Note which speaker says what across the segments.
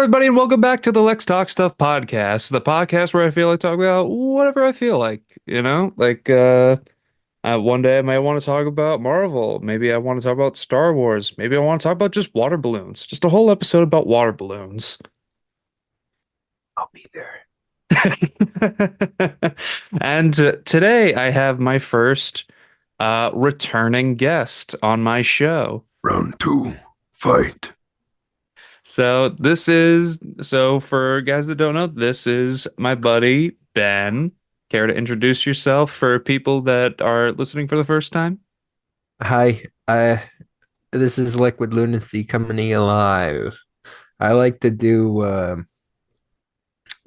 Speaker 1: everybody, and welcome back to the Lex Talk Stuff podcast, the podcast where I feel like talking about whatever I feel like, one day I might want to talk about Marvel, maybe I want to talk about Star Wars, maybe I want to talk about just water balloons, just a whole episode about water balloons.
Speaker 2: I'll be there.
Speaker 1: And today I have my first returning guest on my show.
Speaker 2: Round two, fight.
Speaker 1: So for guys that don't know, this is my buddy Ben. Care to introduce yourself for people that are listening for the first time?
Speaker 2: Hi, this is Liquid Lunacy coming alive. I like to do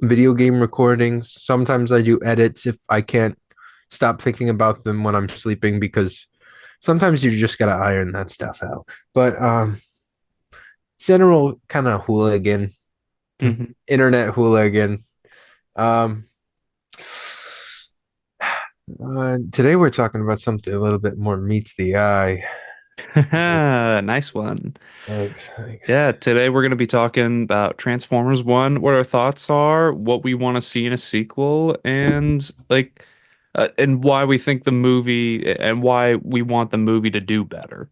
Speaker 2: video game recordings. Sometimes I do edits if I can't stop thinking about them when I'm sleeping because sometimes you just gotta iron that stuff out. But general kind of hooligan,
Speaker 1: Hmm.
Speaker 2: internet hooligan. Um, Today we're talking about something a little bit more meets the eye.
Speaker 1: Nice one.
Speaker 2: Thanks, thanks.
Speaker 1: Yeah, today we're going to be talking about Transformers 1, what our thoughts are, what we want to see in a sequel, and why we think the movie and why we want the movie to do better.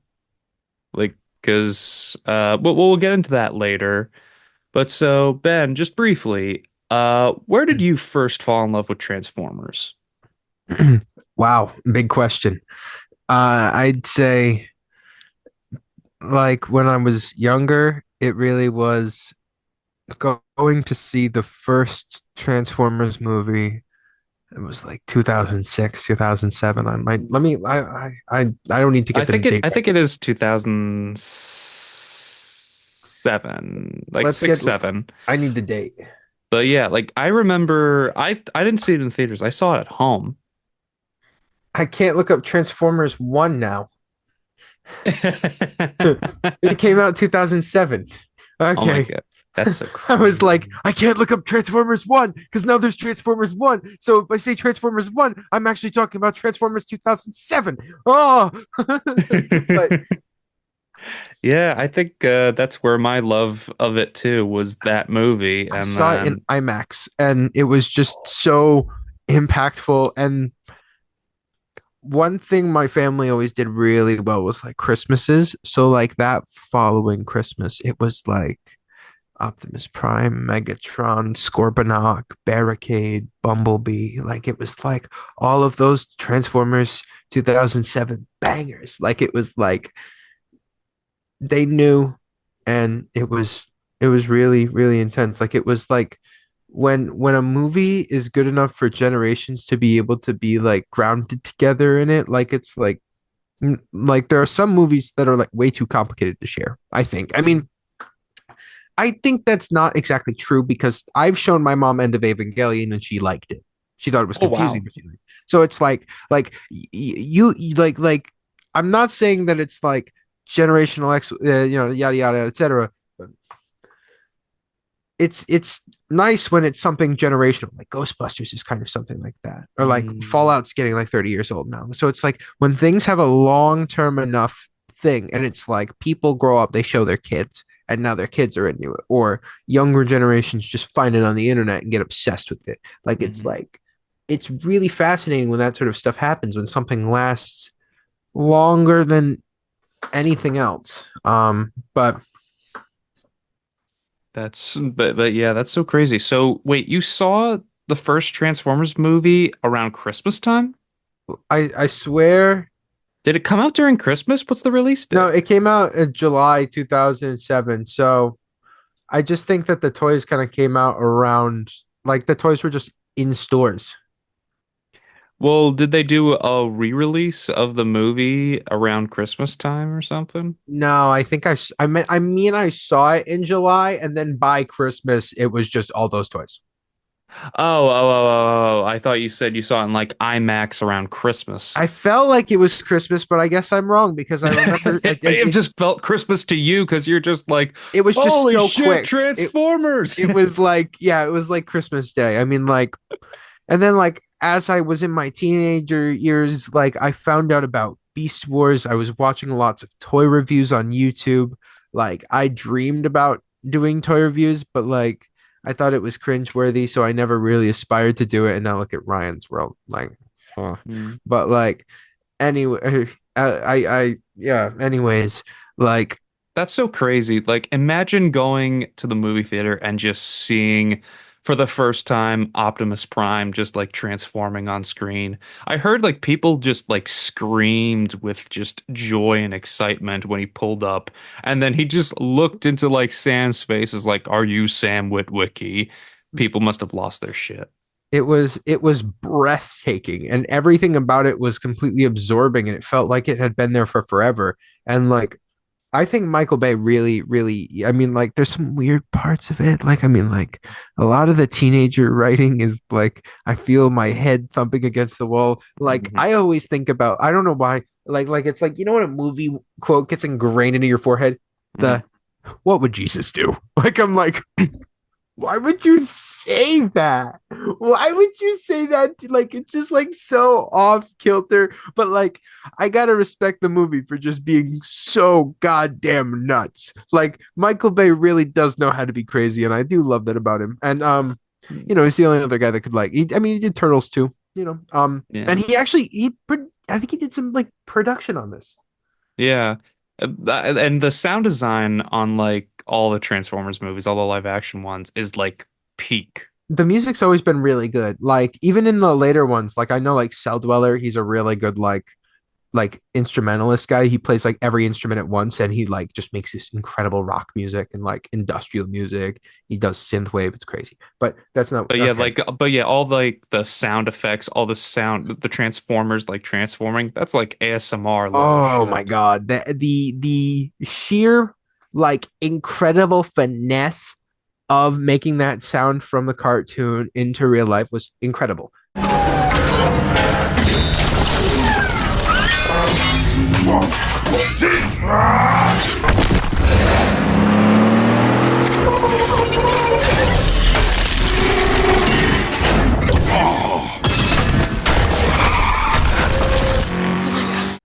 Speaker 1: We'll get into that later. But so, Ben, just briefly, where did you first fall in love with Transformers?
Speaker 2: Wow, big question. I'd say like when I was younger, it really was going to see the first Transformers movie. It was like 2006, 2007. I might let me I don't need to
Speaker 1: I
Speaker 2: get the
Speaker 1: think it
Speaker 2: date
Speaker 1: I
Speaker 2: right.
Speaker 1: think it is 2007, like
Speaker 2: Let's
Speaker 1: six,
Speaker 2: get
Speaker 1: seven.
Speaker 2: I need the date.
Speaker 1: But yeah, like I remember I didn't see it in theaters. I saw it at home.
Speaker 2: I can't look up Transformers 1 now. It came out 2007.
Speaker 1: Oh my
Speaker 2: Okay.
Speaker 1: God. That's so
Speaker 2: I was like,
Speaker 1: crazy.
Speaker 2: I can't look up Transformers 1 because now there's Transformers 1. So if I say Transformers 1, I'm actually talking about Transformers 2007. Oh, but
Speaker 1: Yeah, I think that's where my love of it too was that movie.
Speaker 2: I
Speaker 1: And
Speaker 2: saw it in
Speaker 1: then
Speaker 2: IMAX and it was just so impactful. And one thing my family always did really well was like Christmases. So, like that following Christmas, it was like Optimus Prime, Megatron, Scorponok, Barricade, Bumblebee. Like it was like all of those Transformers 2007 bangers. Like it was like they knew and it was really, really intense. Like it was like when a movie is good enough for generations to be able to be like grounded together in it, like it's like there are some movies that are like way too complicated to share, I think. I think that's not exactly true because I've shown my mom End of Evangelion and she liked it. She thought it was
Speaker 1: oh
Speaker 2: confusing,
Speaker 1: wow.
Speaker 2: but she liked it. So it's like I'm not saying that it's like generational yada yada etc. But it's nice when it's something generational, like Ghostbusters is kind of something like that, or like
Speaker 1: Mm,
Speaker 2: Fallout's getting like 30 years old now. So it's like when things have a long term enough thing, and it's like people grow up, they show their kids, and now their kids are into it, or younger generations just find it on the internet and get obsessed with it.
Speaker 1: mhm.
Speaker 2: It's really fascinating when that sort of stuff happens when something lasts longer than anything else. But
Speaker 1: But yeah, that's so crazy. So wait, you saw the first Transformers movie around Christmas time?
Speaker 2: I swear.
Speaker 1: Did it come out during Christmas? What's the release
Speaker 2: No,
Speaker 1: date?
Speaker 2: it came out in July 2007. So I just think that the toys kind of came out around, like the toys were just in stores.
Speaker 1: Well, did they do a re-release of the movie around Christmas time or something?
Speaker 2: No, I think I mean, I saw it in July, and then by Christmas, it was just all those toys.
Speaker 1: Oh. I thought you said you saw it in like IMAX around Christmas.
Speaker 2: I felt like it was Christmas, but I guess I'm wrong because I remember
Speaker 1: It may have just felt Christmas to you because you're just like,
Speaker 2: it was just
Speaker 1: holy
Speaker 2: so
Speaker 1: shit,
Speaker 2: quick. It
Speaker 1: Transformers.
Speaker 2: it was like, yeah, it was like Christmas Day. I mean, like, and then like as I was in my teenager years, like I found out about Beast Wars. I was watching lots of toy reviews on YouTube. Like I dreamed about doing toy reviews, but like I thought it was cringeworthy, so I never really aspired to do it. And now look at Ryan's world, like, huh.
Speaker 1: Mm.
Speaker 2: But like anyway, yeah. Anyways, like
Speaker 1: That's so crazy. Like, imagine going to the movie theater and just seeing for the first time Optimus Prime just like transforming on screen. I heard like people just like screamed with just joy and excitement when he pulled up. And then he just looked into like Sam's face as like, "Are you Sam Witwicky?" People must have lost their shit.
Speaker 2: it was breathtaking, and everything about it was completely absorbing, and it felt like it had been there for forever. And like I think Michael Bay really, really, I mean, like, there's some weird parts of it. Like, I mean, like, a lot of the teenager writing is like, I feel my head thumping against the wall. Like,
Speaker 1: Mhm.
Speaker 2: I always think about, I don't know why, it's like, when a movie quote gets ingrained into your forehead?
Speaker 1: Mhm.
Speaker 2: The, what would Jesus do? Like, I'm like, why would you say that? Why would you say that? Like, it's just like so off kilter. But like, I gotta respect the movie for just being so goddamn nuts. Like, Michael Bay really does know how to be crazy, and I do love that about him. And he's the only other guy that could like. I mean, he did Turtles too.
Speaker 1: Yeah.
Speaker 2: And he actually I think he did some like production on this.
Speaker 1: Yeah. And the sound design on like all the Transformers movies, all the live action ones, is like peak.
Speaker 2: The music's always been really good. Like even in the later ones, like I know like Cell Dweller, he's a really good like instrumentalist guy. He plays like every instrument at once and he like just makes this incredible rock music and like industrial music. He does synth wave. It's crazy. But that's not
Speaker 1: But yeah,
Speaker 2: okay.
Speaker 1: like but yeah, all like the sound effects, all the sound, the Transformers like transforming, that's like ASMR level
Speaker 2: Oh my
Speaker 1: shit.
Speaker 2: God. The sheer like incredible finesse of making that sound from the cartoon into real life was incredible.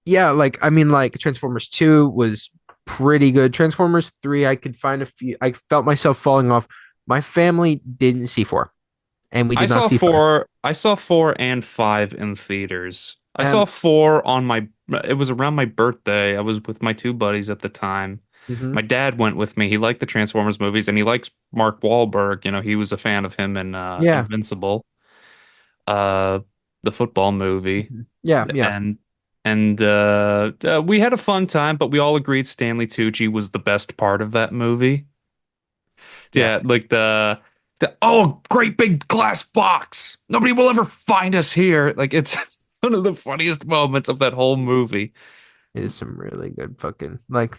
Speaker 2: Yeah, like I mean, like Transformers 2 was pretty good. Transformers 3, I could find a few. I felt myself falling off. My family didn't see 4, and we did not see 5.
Speaker 1: I saw 4 and 5 in theaters. I saw
Speaker 2: Um,
Speaker 1: 4 on my it was around my birthday. I was with my two buddies at the time. My
Speaker 2: mhm.
Speaker 1: dad went with me. He liked the Transformers movies and he likes Mark Wahlberg. You know, he was a fan of him in
Speaker 2: Yeah,
Speaker 1: Invincible, uh, the football movie.
Speaker 2: mhm. Yeah, yeah,
Speaker 1: And we had a fun time, but we all agreed Stanley Tucci was the best part of that movie.
Speaker 2: yeah.
Speaker 1: Yeah, like the oh, great big glass box. Nobody will ever find us here. Like it's one of the funniest moments of that whole movie.
Speaker 2: It is some really good fucking like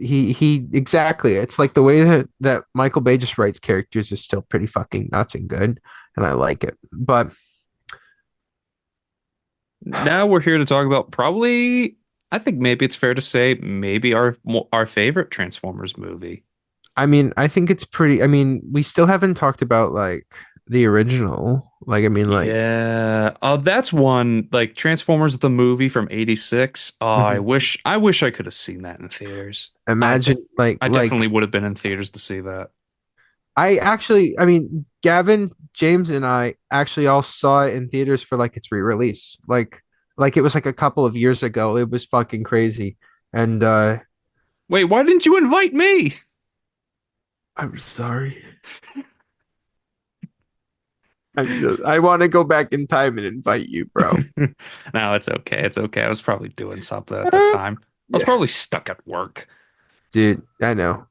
Speaker 2: he exactly. It's like the way that Michael Bay just writes characters is still pretty fucking nuts and good, and I like it. But
Speaker 1: Now we're here to talk about probably, I think maybe it's fair to say maybe our favorite Transformers movie.
Speaker 2: I mean, I think it's pretty. I mean, we still haven't talked about like the original. Like, I mean, like.
Speaker 1: Yeah. Oh, that's one like Transformers the movie from '86. Oh,
Speaker 2: Mhm.
Speaker 1: I wish I could have seen that in theaters.
Speaker 2: Imagine
Speaker 1: I
Speaker 2: like
Speaker 1: definitely would have been in theaters to see that.
Speaker 2: I mean Gavin, James and I actually all saw it in theaters for like its re-release. Like it was like a couple of years ago. It was fucking crazy. And
Speaker 1: Wait, why didn't you invite me?
Speaker 2: I'm sorry. I want to go back in time and invite you, bro.
Speaker 1: No, it's okay. It's okay. I was probably doing something at the time. I was
Speaker 2: Yeah.
Speaker 1: probably stuck at work.
Speaker 2: Dude, I know.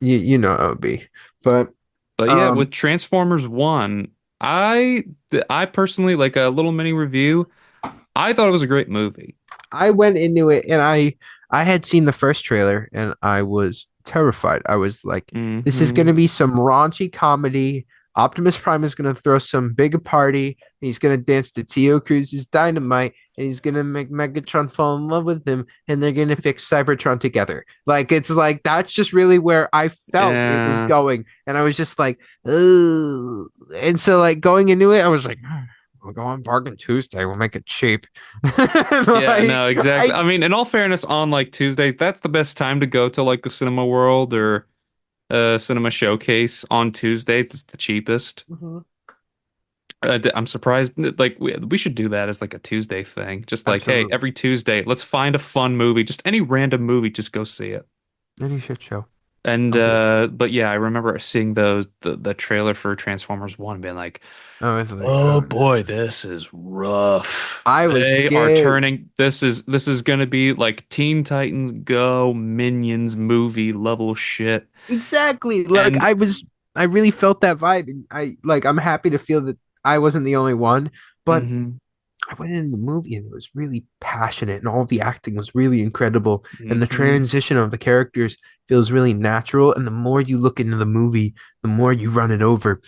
Speaker 2: You know how it would be. But
Speaker 1: But yeah,
Speaker 2: um
Speaker 1: with Transformers 1, I personally like a little mini review. I thought it was a great movie.
Speaker 2: I went into it and I had seen the first trailer and I was terrified. I was like, this is going
Speaker 1: Hmm.
Speaker 2: to be some raunchy comedy. Optimus Prime is going to throw some big party. He's going to dance to Tio Cruz's Dynamite and he's going to make Megatron fall in love with him and they're going to fix Cybertron together. Like it's like that's just really where I felt it was
Speaker 1: Yeah.
Speaker 2: going and I was just like, ugh. And so like going into it I was like, we'll go on Bargain Tuesday. We'll make it cheap.
Speaker 1: Yeah,
Speaker 2: Like
Speaker 1: no, exactly.
Speaker 2: I
Speaker 1: I mean, in all fairness, on like Tuesday, that's the best time to go to like the cinema world or Cinema Showcase on Tuesday. It's the cheapest.
Speaker 2: Mhm.
Speaker 1: I'm surprised. Like we should do that as like a Tuesday thing. Just like, hey,
Speaker 2: Absolutely.
Speaker 1: every Tuesday, let's find a fun movie, just any random movie, just go see it.
Speaker 2: Any shit show.
Speaker 1: And
Speaker 2: I'm here.
Speaker 1: but yeah, I remember seeing the trailer for Transformers 1 being like,
Speaker 2: I was like,
Speaker 1: "Oh
Speaker 2: oh no.
Speaker 1: boy, this is rough.
Speaker 2: I was
Speaker 1: They are
Speaker 2: scared.
Speaker 1: turning this is gonna be like Teen Titans Go Minions movie level shit."
Speaker 2: Exactly. Like
Speaker 1: And
Speaker 2: I really felt that vibe. And I'm happy to feel that I wasn't the only one, but
Speaker 1: mhm,
Speaker 2: I went in the movie and it was really passionate and all the acting was really incredible. And the
Speaker 1: mhm.
Speaker 2: transition of the characters feels really natural. And the more you look into the movie, the more you run it over,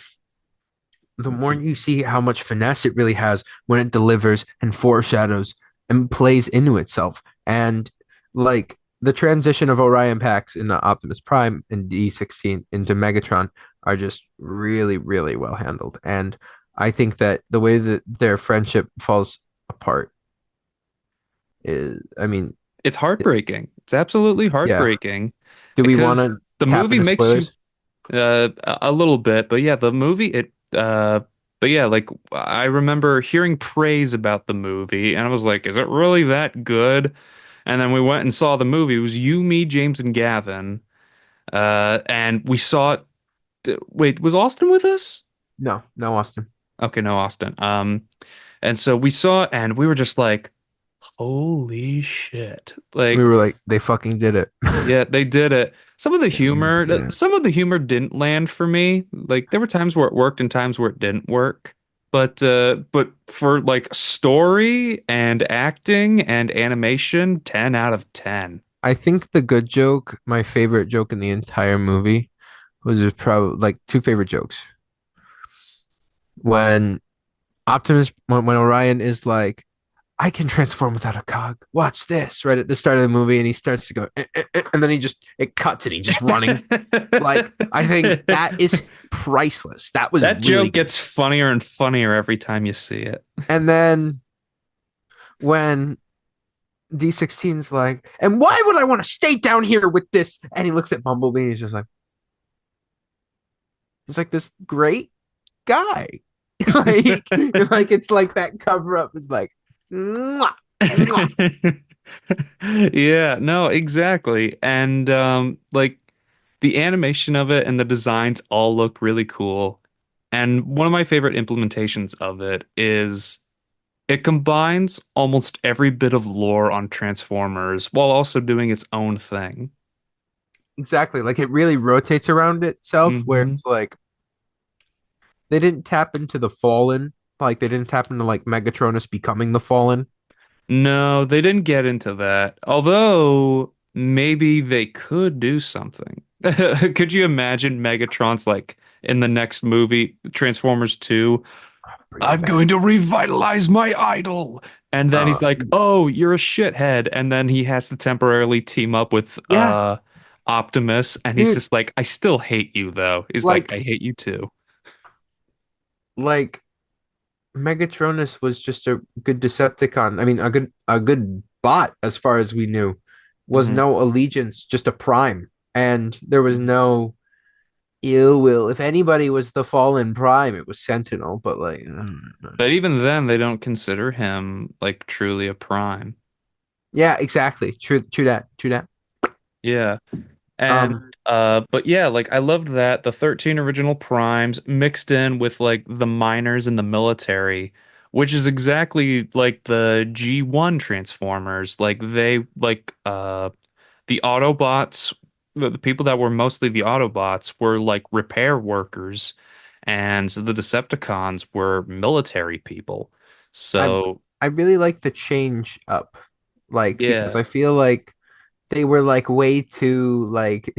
Speaker 2: the more you see how much finesse it really has when it delivers and foreshadows and plays into itself. And like the transition of Orion Pax into Optimus Prime and D16 into Megatron are just really, really well handled. And I think that the way that their friendship falls apart is, I mean,
Speaker 1: It's heartbreaking. It's absolutely
Speaker 2: yeah.
Speaker 1: heartbreaking
Speaker 2: Do we want
Speaker 1: because
Speaker 2: to
Speaker 1: the
Speaker 2: tap
Speaker 1: movie
Speaker 2: into
Speaker 1: makes you
Speaker 2: spoilers?
Speaker 1: a little bit, but yeah, the movie it but yeah, like I remember hearing praise about the movie and I was like, is it really that good? And then we went and saw the movie. It was you, me, James, and Gavin. And we saw it. Wait, was Austin with us?
Speaker 2: No, no, Austin.
Speaker 1: Okay, no, Austin. And so we saw it and we were just like, holy shit.
Speaker 2: We
Speaker 1: Like
Speaker 2: were like, they fucking did it.
Speaker 1: yeah, they did it.
Speaker 2: They really did it.
Speaker 1: Some of the humor didn't land for me. Like there were times where it worked and times where it didn't work. But for like story and acting and animation, 10 out of 10.
Speaker 2: I think the good joke, my favorite joke in the entire movie, was just probably like two favorite jokes. When when Orion is like, I can transform without a cog. Watch this, right at the start of the movie, and he starts to go, and then it cuts and he's just running. Like, I think that is priceless. That was
Speaker 1: That
Speaker 2: really
Speaker 1: joke
Speaker 2: good.
Speaker 1: gets funnier and funnier every time you see it.
Speaker 2: And then when D16's like, and why would I want to stay down here with this? And he looks at Bumblebee and he's like this great guy. like, like it's like that cover up is like, mwah, mwah.
Speaker 1: Yeah, no, exactly. And like the animation of it and the designs all look really cool. And one of my favorite implementations of it is it combines almost every bit of lore on Transformers while also doing its own thing.
Speaker 2: Exactly. Like it really rotates around itself, where
Speaker 1: Hmm.
Speaker 2: it's like they didn't tap into the Fallen, like they didn't tap into like Megatronus becoming the Fallen.
Speaker 1: No, they didn't get into that. Although maybe they could do something. Could you imagine Megatron's like in the next movie, Transformers 2?
Speaker 2: Bring him
Speaker 1: I'm
Speaker 2: back.
Speaker 1: going to revitalize my idol. And then
Speaker 2: Uh,
Speaker 1: he's like, "Oh, you're a shithead." And then he has to temporarily team up with
Speaker 2: yeah,
Speaker 1: Optimus and he's
Speaker 2: dude.
Speaker 1: just like, "I still hate you though." He's like,
Speaker 2: Like,
Speaker 1: "I hate you too."
Speaker 2: like Megatronus was just a good Decepticon. I mean, a good bot as far as we knew. Was
Speaker 1: Mhm.
Speaker 2: no allegiance, just a prime, and there was no ill will. If anybody was the fallen prime, it was Sentinel. But like,
Speaker 1: But even then they don't consider him like truly a prime.
Speaker 2: yeah, exactly. True, true that, true that.
Speaker 1: Yeah. And
Speaker 2: Um,
Speaker 1: but yeah, like I loved that the 13 original primes mixed in with like the miners and the military, which is exactly like the G1 Transformers. Like they like the Autobots, the people that were mostly the Autobots were like repair workers, and the Decepticons were military people.
Speaker 2: I
Speaker 1: So
Speaker 2: I really like the change up, like because
Speaker 1: yeah.
Speaker 2: I feel like they were like way too like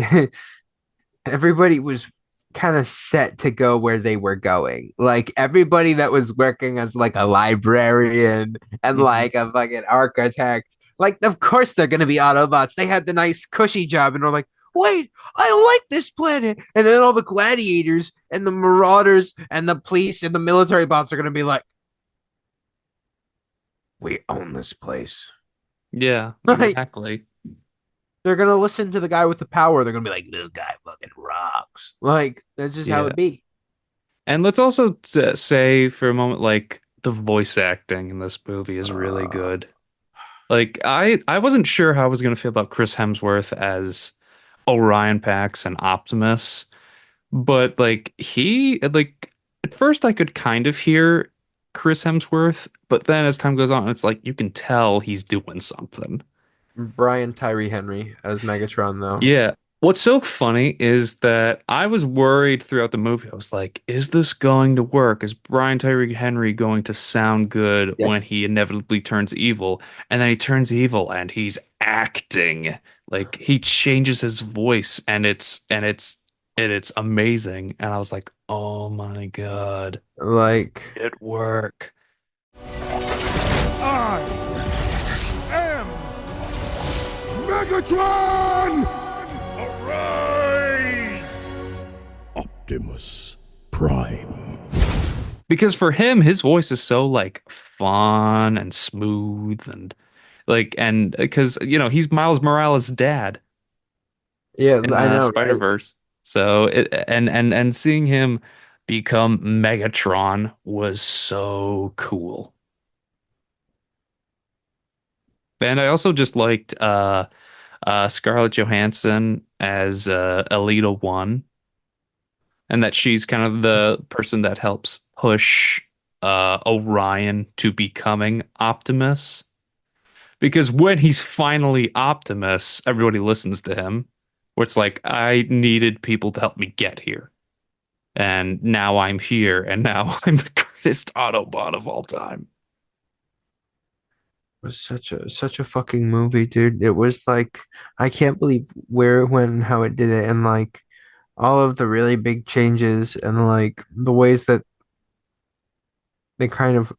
Speaker 2: everybody was kind of set to go where they were going. Like everybody that was working as like a librarian and
Speaker 1: Mhm.
Speaker 2: like a fucking architect, like of course they're gonna be Autobots. They had the nice cushy job and they're like, wait, I like this planet. And then all the gladiators and the marauders and the police and the military bots are gonna be like, we own this place.
Speaker 1: Yeah,
Speaker 2: Like
Speaker 1: exactly.
Speaker 2: They're gonna listen to the guy with the power. They're gonna be like, this guy fucking rocks. Like that's just how
Speaker 1: Yeah.
Speaker 2: it be.
Speaker 1: And let's also say for a moment, like the voice acting in this movie is really
Speaker 2: Uh,
Speaker 1: good. Like I wasn't sure how I was gonna feel about Chris Hemsworth as Orion Pax and Optimus, but like he like at first I could kind of hear Chris Hemsworth, but then as time goes on, it's like you can tell he's doing something.
Speaker 2: Brian Tyree Henry as Megatron, though.
Speaker 1: Yeah. What's so funny is that I was worried throughout the movie. I was like, is this going to work? Is Brian Tyree Henry going to sound good when
Speaker 2: Yes.
Speaker 1: he inevitably turns evil? And then he turns evil and he's acting. Like he changes his voice and it's amazing. And I was like, oh my God,
Speaker 2: Like,
Speaker 1: it work.
Speaker 3: I am Megatron! Arise! Optimus Prime.
Speaker 1: Because for him, his voice is so like fun and smooth and like and because he's Miles Morales' dad
Speaker 2: yeah,
Speaker 1: in
Speaker 2: I know, right?
Speaker 1: Spider-Verse. So and seeing him become Megatron was so cool. And I also just liked Scarlett Johansson as Elita 1, and that she's kind of the person that helps push Orion to becoming Optimus. Because when he's finally Optimus, everybody listens to him. Where it's like, I needed people to help me get here. And now I'm here, and now I'm the greatest Autobot of all time.
Speaker 2: It was such a fucking movie, dude. It was like I can't believe where, when, how it did it, and like all of the really big changes and like the ways that they kind of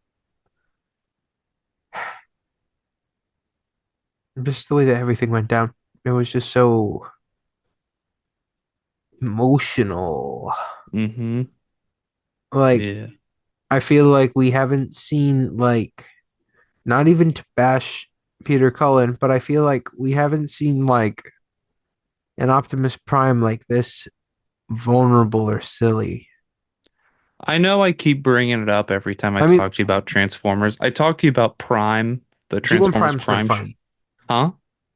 Speaker 2: just the way that everything went down. It was just so emotional.
Speaker 1: Hmm.
Speaker 2: Like
Speaker 1: Yeah.
Speaker 2: I feel like we haven't seen like not even to bash Peter Cullen, but I feel like we haven't seen like an Optimus Prime like this vulnerable or silly.
Speaker 1: I know I keep bringing it up every time I
Speaker 2: I mean,
Speaker 1: talk to you about Transformers. I talked to you about Prime, the
Speaker 2: G1
Speaker 1: Transformers
Speaker 2: Prime's been
Speaker 1: Prime.
Speaker 2: funny.
Speaker 1: Huh?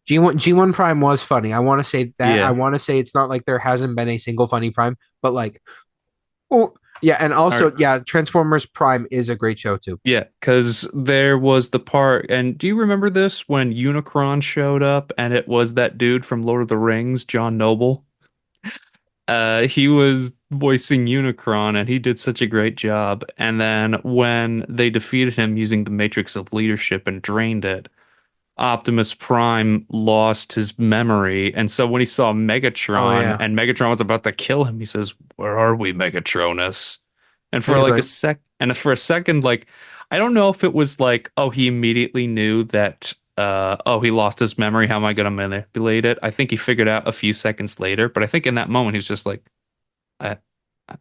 Speaker 2: G1 Prime was funny. I want to say that. I
Speaker 1: Yeah.
Speaker 2: want to say it's not like there hasn't been a single funny Prime, but like, oh yeah, and
Speaker 1: All right.
Speaker 2: also yeah, Transformers Prime is a great show too.
Speaker 1: Yeah, because there was the part, and do you remember this when Unicron showed up and it was that dude from Lord of the Rings, John Noble? He was voicing Unicron and he did such a great job. And then when they defeated him using the Matrix of Leadership and drained it, Optimus Prime lost his memory. And so when he saw
Speaker 2: Oh
Speaker 1: Megatron
Speaker 2: yeah,
Speaker 1: and Megatron was about to kill him, he says, "Where are we, Megatronus?" And
Speaker 2: and
Speaker 1: for
Speaker 2: he's
Speaker 1: like a
Speaker 2: like,
Speaker 1: sec and for a second, like I don't know if it was like, oh, he immediately knew that oh, he lost his memory. How am I gonna manipulate it? I think he figured out a few seconds later, but I think in that moment he was just like, I I,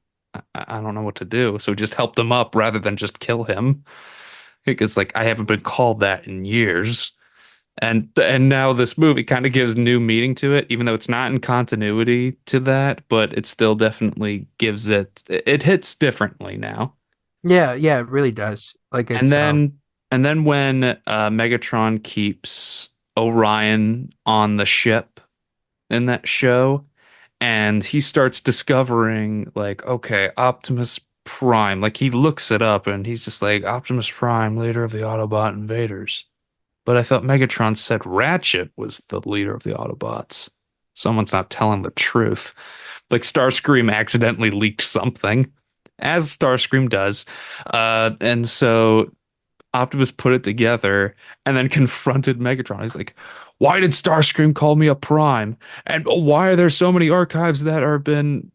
Speaker 1: I don't know what to do. So he just helped him up rather than just kill him. Because like I haven't been called that in years. And now this movie kind of gives new meaning to it, even though it's not in continuity to that, but it still definitely gives it hits differently now.
Speaker 2: yeah, yeah, it really does. Like
Speaker 1: And
Speaker 2: it's
Speaker 1: then when Megatron keeps Orion on the ship in that show, and he starts discovering like, okay, Optimus Prime, like he looks it up and he's just like Optimus Prime, leader of the Autobot invaders. But I thought Megatron said Ratchet was the leader of the Autobots. Someone's not telling the truth. Like Starscream accidentally leaked something, as Starscream does. And so Optimus put it together and then confronted Megatron. He's like, why did Starscream call me a Prime? And why are there so many archives that have been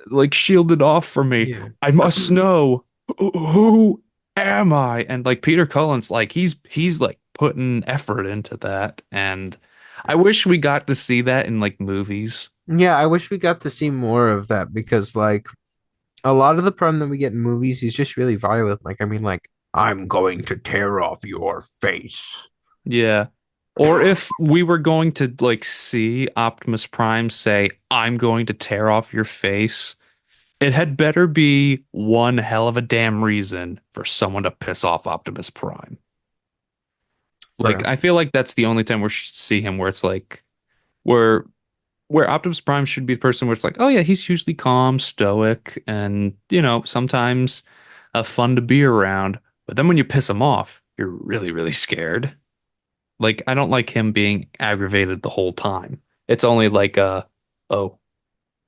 Speaker 1: like shielded off from me?
Speaker 2: yeah.
Speaker 1: I must know who am I? And like Peter Cullen's like he's like putting effort into that, and I wish we got to see that in like movies.
Speaker 2: Yeah, I wish we got to see more of that because like a lot of the problem that we get in movies is just really violent. Like I mean like I'm going to tear off your face.
Speaker 1: Yeah. Or if we were going to like see Optimus Prime say, "I'm going to tear off your face," it had better be one hell of a damn reason for someone to piss off Optimus Prime. Like,
Speaker 2: Bruh.
Speaker 1: I feel like that's the only time we should see him where it's like where where Optimus Prime should be the person where it's like, oh yeah, he's usually calm, stoic, and sometimes fun to be around. But then when you piss him off, you're really, really scared. Like, I don't like him being aggravated the whole time. It's only like, oh,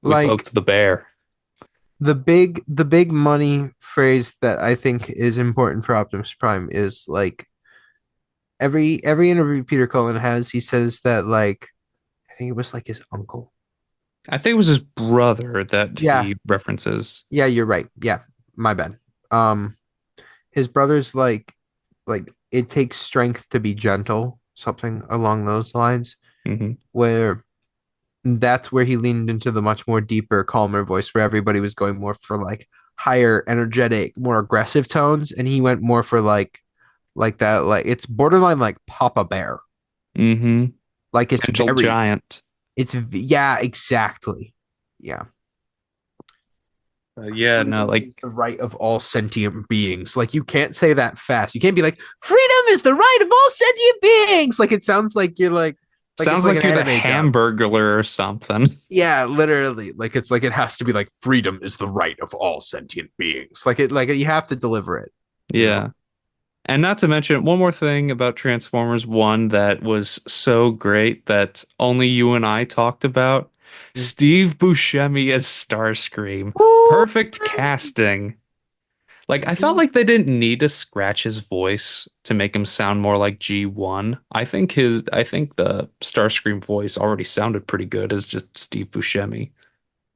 Speaker 1: we
Speaker 2: Like
Speaker 1: poked the bear.
Speaker 2: the big money phrase that I think is important for Optimus Prime is like every interview Peter Cullen has, he says that like I think it was like his uncle.
Speaker 1: I think it was his brother that
Speaker 2: Yeah,
Speaker 1: he references.
Speaker 2: yeah, you're right. Yeah, my bad. Um, his brother's like it takes strength to be gentle, something along those lines,
Speaker 1: Hmm.
Speaker 2: where that's where he leaned into the much more deeper, calmer voice where everybody was going more for like higher, energetic, more aggressive tones, and he went more for like that, like it's borderline like Papa Bear.
Speaker 1: Hmm.
Speaker 2: Like it's
Speaker 1: Gentle
Speaker 2: very
Speaker 1: giant.
Speaker 2: yeah, exactly. Yeah.
Speaker 1: Yeah, no,
Speaker 2: Freedom
Speaker 1: like
Speaker 2: is the right of all sentient beings. Like you can't say that fast. You can't be like, freedom is the right of all sentient beings. Like it sounds like you're like it's
Speaker 1: sounds
Speaker 2: like
Speaker 1: like
Speaker 2: an
Speaker 1: you're the
Speaker 2: anime joke.
Speaker 1: Hamburglar or something.
Speaker 2: Yeah, literally. Like it's like it has to be like freedom is the right of all sentient beings. Like you have to deliver it, you know?
Speaker 1: Yeah. And not to mention one more thing about Transformers 1 that was so great that only you and I talked about.
Speaker 2: Mm.
Speaker 1: Steve Buscemi as Starscream.
Speaker 2: Ooh,
Speaker 1: Perfect casting. Like I felt like they didn't need to scratch his voice to make him sound more like G1. I think the Starscream voice already sounded pretty good as just Steve Buscemi.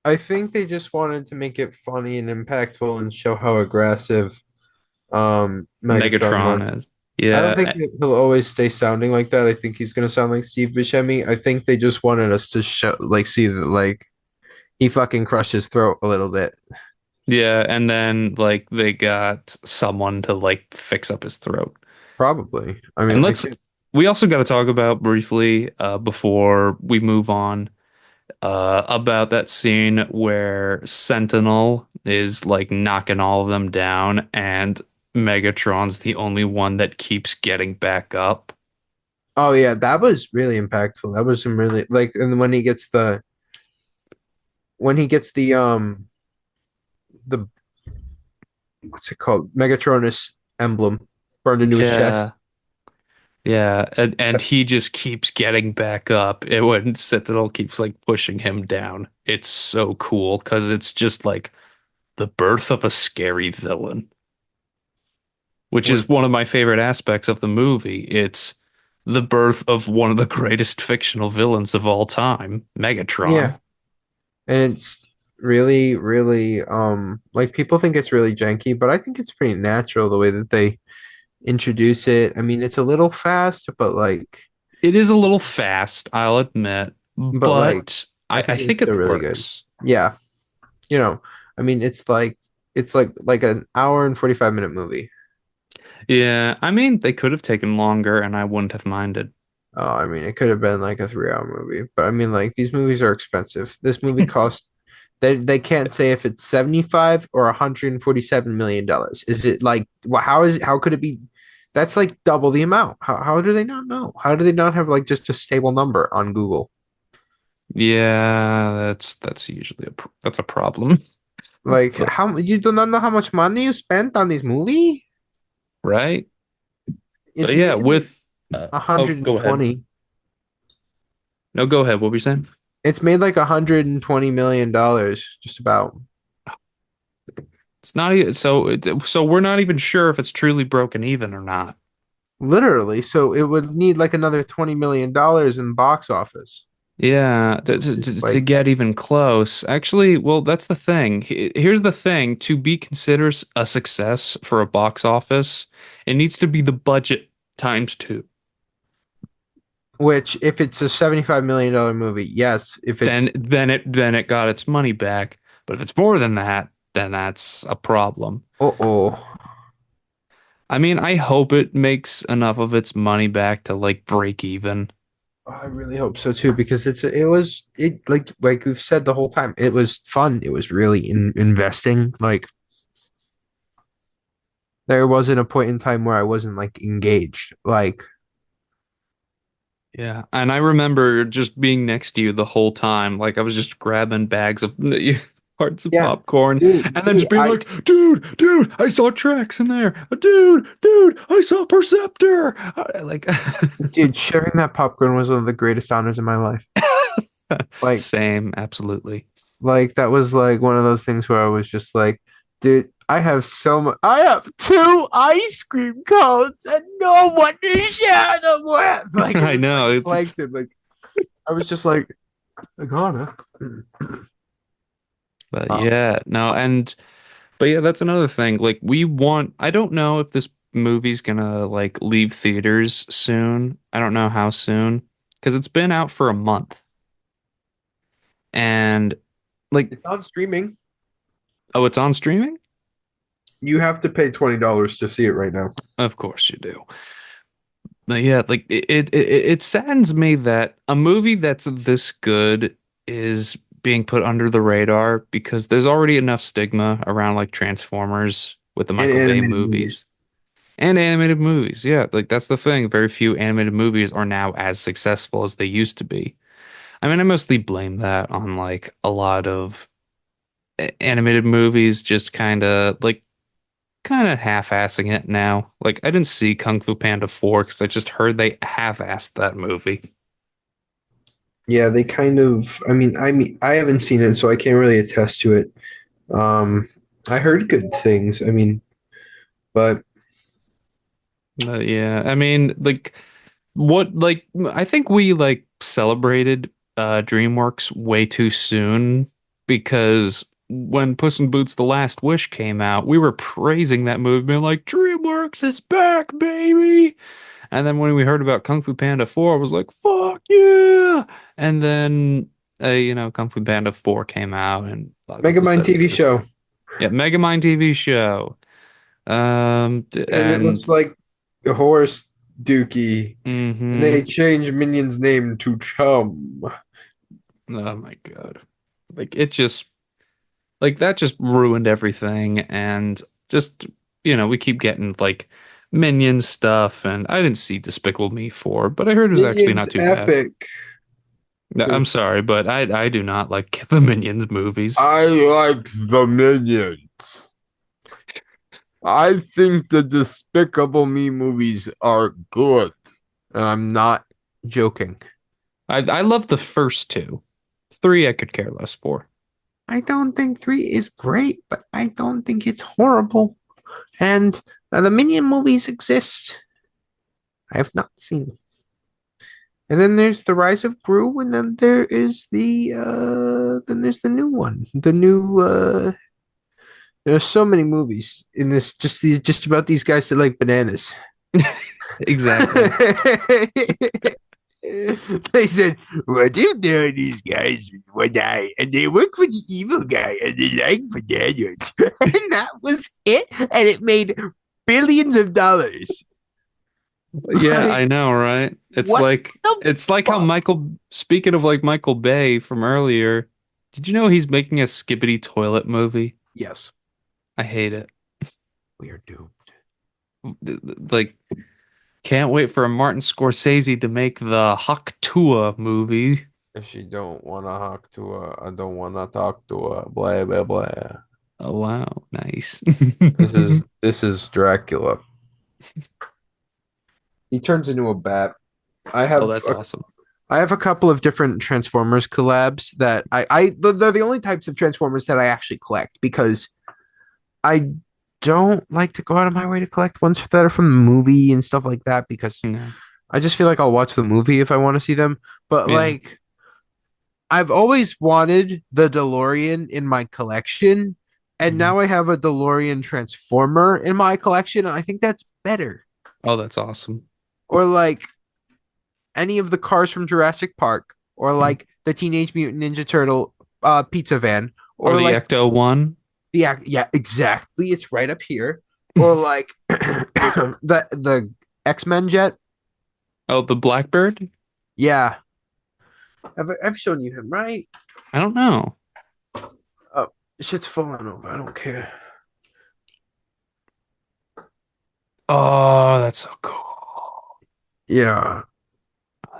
Speaker 2: I think they just wanted to make it funny and impactful and show how aggressive Megatron was.
Speaker 1: Megatron is.
Speaker 2: I don't
Speaker 1: Yeah.
Speaker 2: think that he'll always stay sounding like that. I think he's gonna sound like Steve Buscemi. I think they just wanted us to show like see that like he fucking crushed his throat a little bit.
Speaker 1: Yeah, and then like they got someone to like fix up his throat.
Speaker 2: Probably. I mean,
Speaker 1: And
Speaker 2: like
Speaker 1: we also got to talk about briefly before we move on about that scene where Sentinel is like knocking all of them down and Megatron's the only one that keeps getting back up.
Speaker 2: oh yeah, that was really impactful. That was some really like and when he gets the what's it called? Megatronus emblem burned into his
Speaker 1: Yeah.
Speaker 2: chest.
Speaker 1: Yeah, and he just keeps getting back up. It when Sentinel keeps like pushing him down. It's so cool because it's just like the birth of a scary villain, which
Speaker 2: What
Speaker 1: is one of my favorite aspects of the movie. It's the birth of one of the greatest fictional villains of all time, Megatron.
Speaker 2: yeah. And it's really, really like people think it's really janky, but I think it's pretty natural the way that they introduce it. I mean, it's a little fast,
Speaker 1: It is a little fast, I'll admit,
Speaker 2: but like
Speaker 1: but
Speaker 2: I
Speaker 1: I
Speaker 2: think it's
Speaker 1: think
Speaker 2: still
Speaker 1: it
Speaker 2: really good.
Speaker 1: works.
Speaker 2: Yeah, you know, I mean, it's like an hour and 45-minute movie.
Speaker 1: Yeah, I mean, they could have taken longer and I wouldn't have minded.
Speaker 2: Oh, I mean, it could have been like a 3-hour movie, but I mean, like these movies are expensive. This movie cost they can't say if it's 75 or 147 million dollars. Is it like well, how could it be? That's like double the amount. How do they not know? How do they not have like just a stable number on Google?
Speaker 1: Yeah, that's usually that's a problem.
Speaker 2: Like
Speaker 1: But
Speaker 2: how you do not know how much money you spent on this movie?
Speaker 1: right? But
Speaker 2: It's
Speaker 1: yeah,
Speaker 2: made like
Speaker 1: with oh, go ahead.
Speaker 2: 120.
Speaker 1: No, go ahead. What were you saying?
Speaker 2: It's made like 120 million dollars, just about.
Speaker 1: It's not even so we're not even sure if it's truly broken even or not.
Speaker 2: Literally. So it would need like another 20 million dollars in box office,
Speaker 1: Yeah,
Speaker 2: which is
Speaker 1: to
Speaker 2: like
Speaker 1: get even close. Actually, well, that's the thing. Here's the thing. To be considered a success for a box office, it needs to be the budget times two.
Speaker 2: which if it's a 75 million dollar movie, yes. If it's
Speaker 1: Then it got its money back. But if it's more than that, then that's a problem.
Speaker 2: oh
Speaker 1: I mean, I hope it makes enough of its money back to like break even.
Speaker 2: I really hope so too, because it like we've said the whole time, it was fun. It was really investing. Like there wasn't a point in time where I wasn't like engaged. Like
Speaker 1: Yeah. And I remember just being next to you the whole time. Like I was just grabbing bags of parts of
Speaker 2: yeah,
Speaker 1: popcorn and then
Speaker 2: dude,
Speaker 1: just being
Speaker 2: I
Speaker 1: like, dude, I saw tracks in there. Dude, I saw Perceptor. Like,
Speaker 2: dude, sharing that popcorn was one of the greatest honors in my life. Like
Speaker 1: same, absolutely.
Speaker 2: that was like one of those things where I was just like, dude, I have so much. I have two ice cream cones and no one to share them with. Like it
Speaker 1: I
Speaker 2: was like
Speaker 1: know. It's
Speaker 2: plankton. Like I was just like, I gotta.
Speaker 1: but
Speaker 2: Um,
Speaker 1: yeah, no, but yeah, that's another thing. Like I don't know if this movie's gonna like leave theaters soon. I don't know how soon because it's been out for a month. And like,
Speaker 2: it's on streaming.
Speaker 1: oh, it's on streaming?
Speaker 2: You have to pay $20 to see it right now.
Speaker 1: Of course you do. But yeah, like it saddens me that a movie that's this good is being put under the radar because there's already enough stigma around like Transformers with the
Speaker 2: And
Speaker 1: Michael Bay
Speaker 2: animated movies.
Speaker 1: movies. And animated movies, yeah, like that's the thing. Very few animated movies are now as successful as they used to be. I mean, I mostly blame that on like a lot of animated movies just kind of half-assing it now. Like I didn't see Kung Fu Panda 4 because I just heard they half-assed that movie.
Speaker 2: Yeah, they kind of. I mean, I haven't seen it, so I can't really attest to it. I heard good things. I mean, but
Speaker 1: But yeah, I mean, like I think we like celebrated DreamWorks way too soon because when Puss in Boots: The Last Wish came out, we were praising that movie, being like, DreamWorks is back, baby. And then when we heard about Kung Fu Panda 4, I was like, fuck yeah. And then Kung Fu Panda 4 came out and a lot of people
Speaker 2: Megamind
Speaker 1: said it was
Speaker 2: TV
Speaker 1: just
Speaker 2: show,
Speaker 1: yeah, Megamind TV show.
Speaker 2: and it
Speaker 1: And
Speaker 2: looks like the horse Dookie, and they
Speaker 1: mm-hmm.
Speaker 2: changed Minion's name to Chum.
Speaker 1: Oh my God. Like it just like that just ruined everything and just we keep getting like Minion stuff and I didn't see Despicable Me 4, but I heard it was actually
Speaker 2: Minion's
Speaker 1: not too bad.
Speaker 2: epic.
Speaker 1: No, I'm sorry, but I do not like the Minions movies.
Speaker 2: I like the Minions. I think the Despicable Me movies are good. And I'm not joking.
Speaker 1: I love the first two. Three I could care less for.
Speaker 2: I don't think three is great, but I don't think it's horrible. And the Minion movies exist. I have not seen them. And then there's the Rise of Gru, and then there's the new one. The new there's so many movies in this just about these guys that like bananas.
Speaker 1: Exactly.
Speaker 2: They said, what if there are these guys with one eye and they work for the evil guy and they like bananas? And that was it. And it made billions of dollars.
Speaker 1: Yeah,
Speaker 2: Like,
Speaker 1: I know, right?
Speaker 2: what the
Speaker 1: It's like how
Speaker 2: fuck?
Speaker 1: speaking of like Michael Bay from earlier, did you know he's making a Skibbity toilet movie?
Speaker 2: Yes,
Speaker 1: I hate it.
Speaker 2: we are doomed.
Speaker 1: Like, can't wait for a Martin Scorsese to make the Hawk Tuah movie.
Speaker 2: If she don't want to talk to her, I don't want to talk to her. Blah blah blah.
Speaker 1: Oh wow, nice.
Speaker 2: This is Dracula. He turns into a bat. I
Speaker 1: Oh,
Speaker 2: have
Speaker 1: that's
Speaker 2: a
Speaker 1: awesome.
Speaker 2: I have a couple of different Transformers collabs that they're the only types of Transformers that I actually collect because I don't like to go out of my way to collect ones that are from the movie and stuff like that because
Speaker 1: Yeah.
Speaker 2: I just feel like I'll watch the movie if I want to see them. But
Speaker 1: Yeah.
Speaker 2: like I've always wanted the DeLorean in my collection, and
Speaker 1: Mhm.
Speaker 2: now I have a DeLorean Transformer in my collection, and I think that's better.
Speaker 1: Oh, that's awesome.
Speaker 2: Or like any of the cars from Jurassic Park, or
Speaker 1: Mhm.
Speaker 2: like the Teenage Mutant Ninja Turtle pizza van,
Speaker 1: Or
Speaker 2: or
Speaker 1: the
Speaker 2: like
Speaker 1: Ecto one.
Speaker 2: yeah, exactly. It's right up here. or like the X-Men jet.
Speaker 1: Oh, the Blackbird?
Speaker 2: Yeah, I've shown you him, right?
Speaker 1: I don't know.
Speaker 2: Oh, shit's falling over. I don't care.
Speaker 1: Oh, that's so cool.
Speaker 2: Yeah,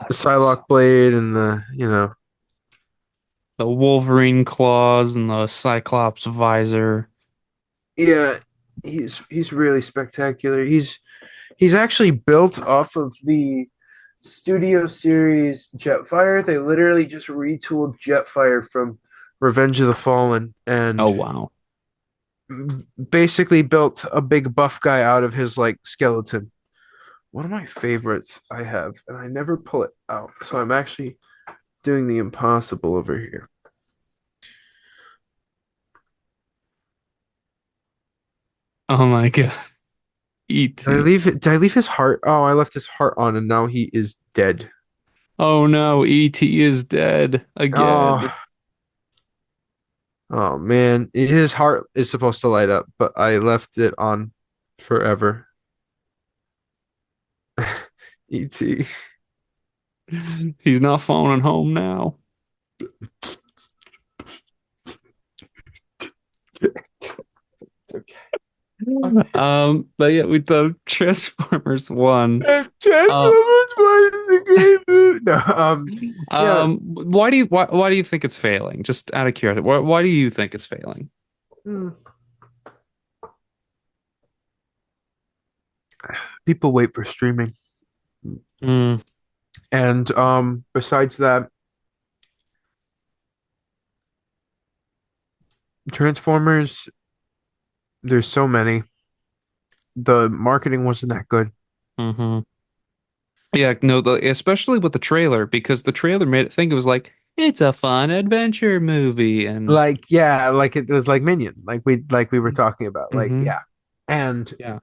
Speaker 2: the
Speaker 1: That's
Speaker 2: Psylocke
Speaker 1: awesome.
Speaker 2: blade and the.
Speaker 1: The Wolverine claws and the Cyclops visor.
Speaker 2: Yeah, he's really spectacular. He's actually built off of the Studio Series Jetfire. They literally just retooled Jetfire from Revenge of the Fallen
Speaker 1: Oh,
Speaker 2: and
Speaker 1: wow.
Speaker 2: basically built a big buff guy out of his like skeleton. One of my favorites I have, and I never pull it out. So I'm actually doing the impossible over here.
Speaker 1: Oh my God.
Speaker 2: Did I
Speaker 1: E.T.
Speaker 2: leave it? Did I leave his heart? Oh, I left his heart on, and now he is dead.
Speaker 1: Oh no, E.T. is dead again.
Speaker 2: Oh, oh man, his heart is supposed to light up, but I left it on forever. E.T.
Speaker 1: He's not phoning home now.
Speaker 2: Okay. Okay.
Speaker 1: But yeah, with the Transformers one. Um,
Speaker 2: Transformers was a great movie. No, yeah.
Speaker 1: why do you think it's failing? Just out of curiosity, why do you think it's failing?
Speaker 2: Hmm. People wait for streaming.
Speaker 1: Mm,
Speaker 2: And besides that, Transformers, there's so many. The marketing wasn't that good.
Speaker 1: hmm. Yeah, no, especially with the trailer because the trailer made it think it was like it's a fun adventure movie and
Speaker 2: Like, yeah, like it was like Minion, like we were talking about. Like,
Speaker 1: hmm
Speaker 2: yeah. And
Speaker 1: yeah.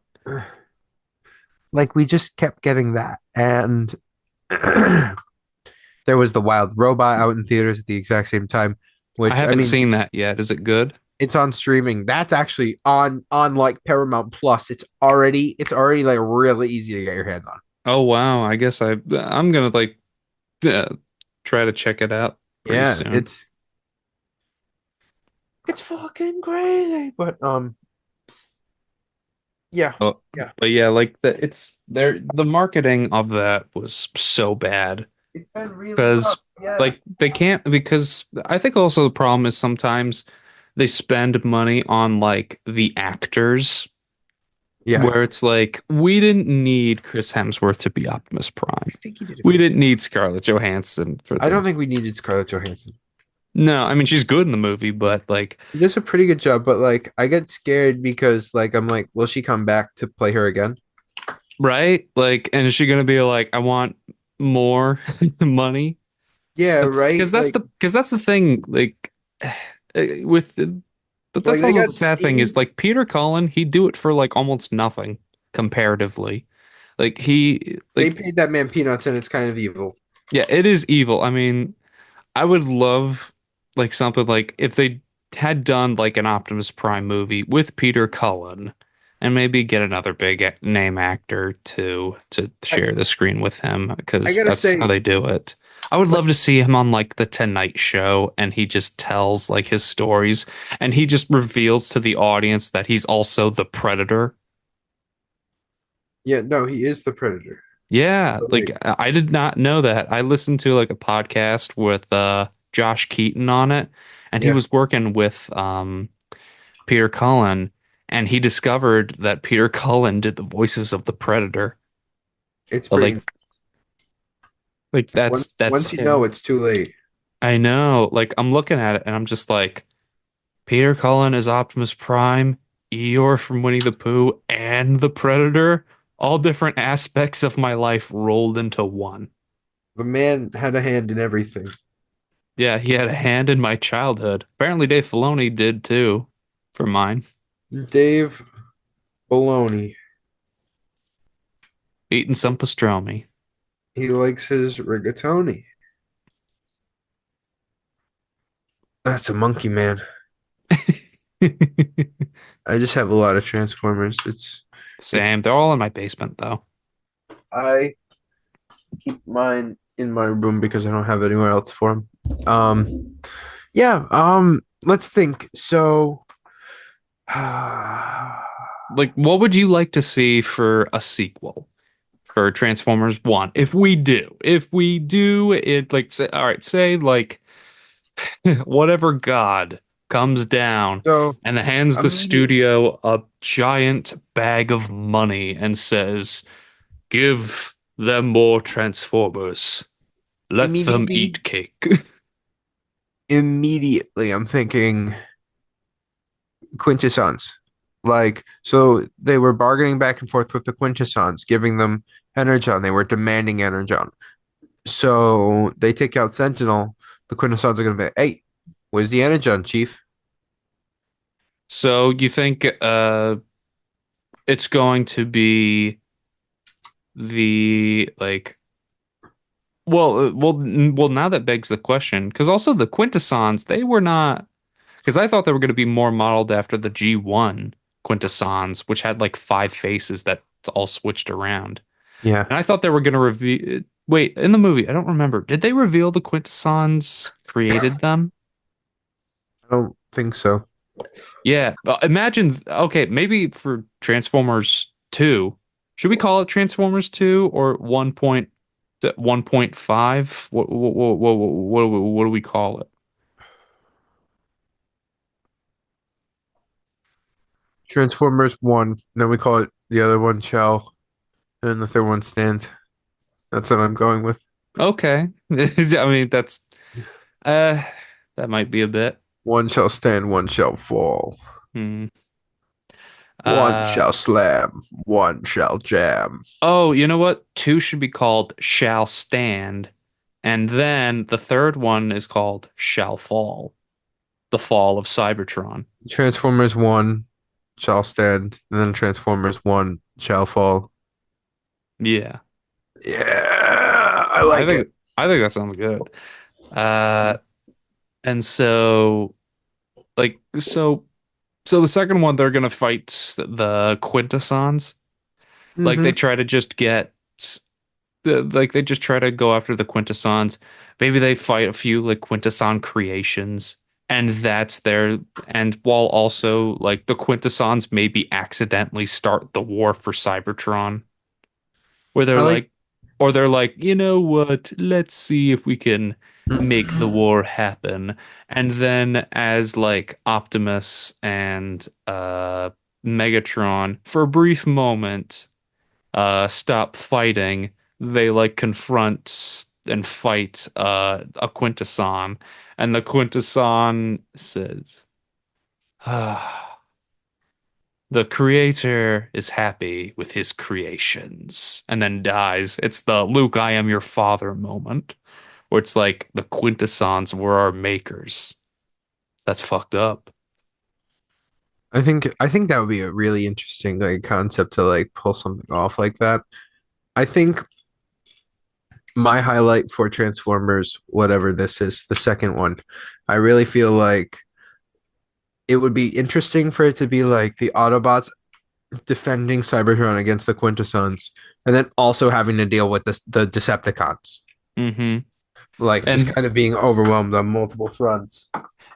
Speaker 2: like we just kept getting that. And there was the Wild Robot out in theaters at the exact same time,
Speaker 1: I
Speaker 2: which I
Speaker 1: haven't
Speaker 2: mean,
Speaker 1: seen that yet. Is it good?
Speaker 2: it's on streaming. That's actually on like Paramount Plus. It's already like really easy to get your hands on.
Speaker 1: Oh wow, I guess I'm gonna like uh, try to check it out pretty
Speaker 2: Yeah,
Speaker 1: soon.
Speaker 2: it's fucking crazy. But yeah,
Speaker 1: Oh,
Speaker 2: yeah.
Speaker 1: but yeah, like the marketing of that was so bad
Speaker 2: It's been really rough.
Speaker 1: because
Speaker 2: Yeah.
Speaker 1: like they can't because I think also the problem is sometimes they spend money on like the actors
Speaker 2: Yeah.
Speaker 1: where it's like we didn't need Chris Hemsworth to be Optimus
Speaker 2: I
Speaker 1: Prime.
Speaker 2: think he did a
Speaker 1: We
Speaker 2: good.
Speaker 1: didn't need Scarlett Johansson for
Speaker 2: I don't
Speaker 1: this.
Speaker 2: think we needed Scarlett Johansson.
Speaker 1: No, I mean she's good in the movie, but like
Speaker 2: She does a pretty good job, but like I get scared because like I'm like, will she come back to play her again?
Speaker 1: right? Like and is she gonna be like I want more money?
Speaker 2: Yeah, right.
Speaker 1: Because that's the thing like with but
Speaker 2: Like
Speaker 1: that's
Speaker 2: they
Speaker 1: also
Speaker 2: got
Speaker 1: the sad thing is
Speaker 2: Steve.
Speaker 1: like Peter Cullen, he'd do it for like almost nothing comparatively. Like he
Speaker 2: They
Speaker 1: like
Speaker 2: paid that man peanuts, and it's kind of evil.
Speaker 1: yeah, it is evil. I mean, I would love like something like if they had done like an Optimus Prime movie with Peter Cullen and maybe get another big name actor to
Speaker 2: I
Speaker 1: share the screen with him
Speaker 2: I
Speaker 1: because
Speaker 2: gotta
Speaker 1: that's how
Speaker 2: say,
Speaker 1: they do it. I would
Speaker 2: like,
Speaker 1: love to see him on like the Tonight Show and he just tells like his stories and he just reveals to the audience that he's also the Predator.
Speaker 2: yeah, no, he is the Predator.
Speaker 1: Yeah,
Speaker 2: But,
Speaker 1: like
Speaker 2: like,
Speaker 1: I did not know that. I listened to like a podcast with Josh Keaton on it, and he
Speaker 2: yeah,
Speaker 1: was working with Peter Cullen, and he discovered that Peter Cullen did the voices of the Predator.
Speaker 2: it's
Speaker 1: So,
Speaker 2: pretty.
Speaker 1: like that's
Speaker 2: Once you know,
Speaker 1: him.
Speaker 2: it's too late.
Speaker 1: I know. Like I'm looking at it and I'm just like, Peter Cullen is Optimus Prime, Eeyore from Winnie the Pooh, and the Predator. All different aspects of my life rolled into one.
Speaker 2: The man had a hand in everything.
Speaker 1: Yeah, he had a hand in my childhood. Apparently Dave Filoni did too, for mine.
Speaker 2: Dave Baloney.
Speaker 1: Eating some pastrami.
Speaker 2: He likes his rigatoni. That's a monkey man. I just have a lot of Transformers. It's
Speaker 1: Same. They're all in my basement though.
Speaker 2: I keep mine in my room because I don't have anywhere else for them. Yeah, let's think. So
Speaker 1: Like, what would you like to see for a sequel for Transformers 1? If we do it, like, say, all right, say, like, whatever god comes down
Speaker 2: so
Speaker 1: and hands the
Speaker 2: immediate
Speaker 1: studio a giant bag of money and says, give them more Transformers. Let them
Speaker 2: immediately
Speaker 1: eat cake.
Speaker 2: immediately I'm thinking quintessons. Like, so they were bargaining back and forth with the quintessons, giving them energon. They were demanding energon. So they take out Sentinel. The quintessons are going to be, hey, where's the energon, Chief?
Speaker 1: So you think it's going to be the like well now that begs the question because also the quintessons they were not because I thought they were going to be more modeled after the G1 quintessons which had like five faces that all switched around
Speaker 2: Yeah,
Speaker 1: and I thought they were going to reveal wait in the movie I don't remember did they reveal the quintessons created them.
Speaker 2: I don't think so.
Speaker 1: Yeah, imagine okay maybe for Transformers 2 should we call it Transformers 2 or 1.5 what do we call it.
Speaker 2: Transformers 1, then we call it the other one Shell, and the third one Stand. That's what I'm going with.
Speaker 1: Okay. I mean, that's uh that might be a bit.
Speaker 2: One shall stand, one shall fall.
Speaker 1: Hmm.
Speaker 2: One
Speaker 1: Uh
Speaker 2: shall slam, one shall jam.
Speaker 1: oh, you know what? Two should be called Shall Stand, and then the third one is called Shall Fall. The Fall of Cybertron.
Speaker 2: Transformers 1 shall stand, and then Transformers 1 shall fall.
Speaker 1: Yeah.
Speaker 2: Yeah, I
Speaker 1: I
Speaker 2: like it.
Speaker 1: think I think that sounds good. Uh and so like so the second one they're gonna fight the Quintessons. Like they
Speaker 2: Mm-hmm.
Speaker 1: try to just get like they just try to go after the quintessons. Maybe they fight a few like quintesson creations, and that's their and while also like the quintessons maybe accidentally start the war for Cybertron, where
Speaker 2: I
Speaker 1: they're
Speaker 2: like.
Speaker 1: like, or they're like, you know what? Let's see if we can make the war happen. And then as like Optimus and Megatron for a brief moment stop fighting, they like confront and fight a Quintesson, and the Quintesson says, ah, "The creator is happy with his creations," and then dies. It's the Luke, I am your father moment, where it's like the Quintessons were our makers. That's fucked up.
Speaker 2: I think that would be a really interesting like concept to like pull something off like that. I think my highlight for Transformers, whatever this is, the second one, I really feel like it would be interesting for it to be like the Autobots defending Cybertron against the Quintessons, and then also having to deal with the Decepticons,
Speaker 1: Hmm.
Speaker 2: like just
Speaker 1: And
Speaker 2: kind of being overwhelmed on multiple fronts.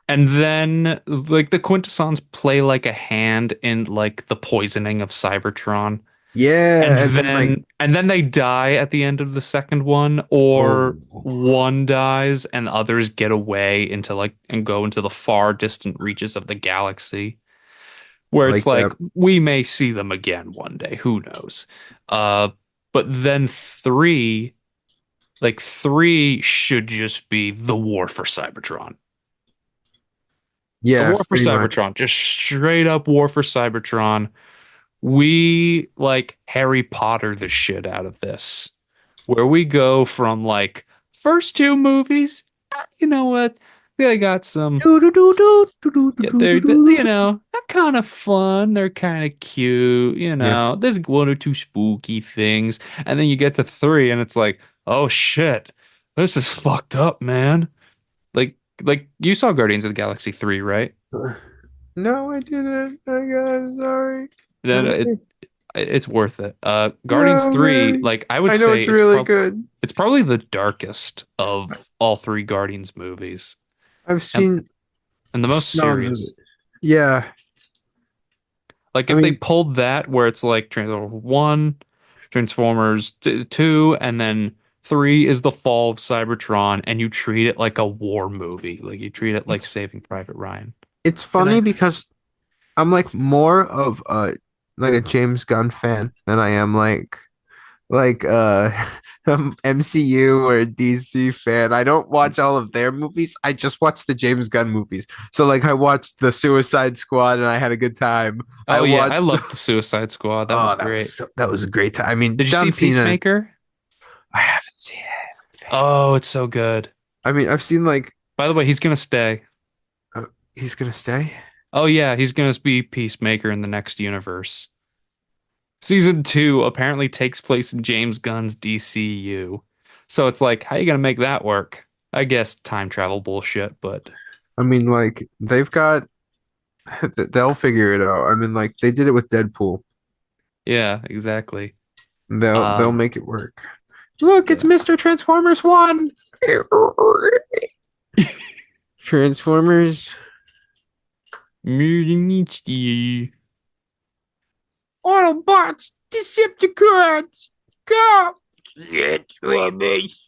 Speaker 1: And then like the Quintessons play like a hand in like the poisoning of Cybertron.
Speaker 2: Yeah, and then like,
Speaker 1: And then they die at the end of the second one,
Speaker 2: oh,
Speaker 1: or one dies and others get away into like and go into the far distant reaches of the galaxy.
Speaker 2: I
Speaker 1: Where it's
Speaker 2: like
Speaker 1: like
Speaker 2: that.
Speaker 1: we may see them again one day, who knows? Uh but then three should just be the war for Cybertron. The
Speaker 2: Yeah,
Speaker 1: War for
Speaker 2: pretty much.
Speaker 1: Cybertron, just straight up War for Cybertron. We like Harry Potter the shit out of this, where we go from like first two movies. You know what? They got some,
Speaker 2: Do, do, do, do, do, do,
Speaker 1: yeah,
Speaker 2: do, do,
Speaker 1: you
Speaker 2: do.
Speaker 1: know, they're kind of fun. They're kind of cute. You
Speaker 2: Yeah,
Speaker 1: know, there's one or two spooky things, and then you get to three, and it's like, oh shit, this is fucked up, man. Like, like you saw Guardians of the Galaxy 3, right?
Speaker 2: No, I didn't. I got I'm sorry.
Speaker 1: Then
Speaker 2: I'm
Speaker 1: it's worth it. Guardians
Speaker 2: no,
Speaker 1: 3,
Speaker 2: man.
Speaker 1: like I would
Speaker 2: I know
Speaker 1: say
Speaker 2: it's really good.
Speaker 1: it's probably the darkest of all three Guardians movies.
Speaker 2: I've
Speaker 1: And
Speaker 2: seen
Speaker 1: and the most
Speaker 2: some of it.
Speaker 1: serious.
Speaker 2: Yeah.
Speaker 1: Like
Speaker 2: I
Speaker 1: if they
Speaker 2: mean,
Speaker 1: pulled that where it's like Transformers 1, 2, and then 3 is the fall of Cybertron, and you treat it like a war movie. Like you treat it like
Speaker 2: it's
Speaker 1: Saving Private Ryan.
Speaker 2: it's
Speaker 1: Good
Speaker 2: funny
Speaker 1: night.
Speaker 2: because I'm like more of a James Gunn fan than I am like MCU or DC fan. I don't watch all of their movies. I just watch the James Gunn movies. So like I watched the Suicide Squad and I had a good time. I
Speaker 1: Oh yeah, I
Speaker 2: watched
Speaker 1: loved the Suicide Squad. That was
Speaker 2: oh
Speaker 1: great.
Speaker 2: that was a great time. I mean,
Speaker 1: Did you see
Speaker 2: John Cena,
Speaker 1: Peacemaker?
Speaker 2: I haven't seen it.
Speaker 1: Oh, it's so good.
Speaker 2: I mean, I've seen like
Speaker 1: By the way, he's gonna stay.
Speaker 2: he's gonna stay.
Speaker 1: Oh yeah, he's gonna be Peacemaker in the next universe. Season 2 apparently takes place in James Gunn's DCU. So it's like, how you gonna make that work? I guess time travel bullshit, but
Speaker 2: I mean, like they've got they'll figure it out. I mean, like they did it with Deadpool.
Speaker 1: yeah, exactly.
Speaker 2: They'll
Speaker 1: Um,
Speaker 2: make it work. Look, it's
Speaker 1: yeah.
Speaker 2: Mr. Transformers 1. Transformers
Speaker 1: Mutiny.
Speaker 2: Autobots, Decepticons, go! Transformers.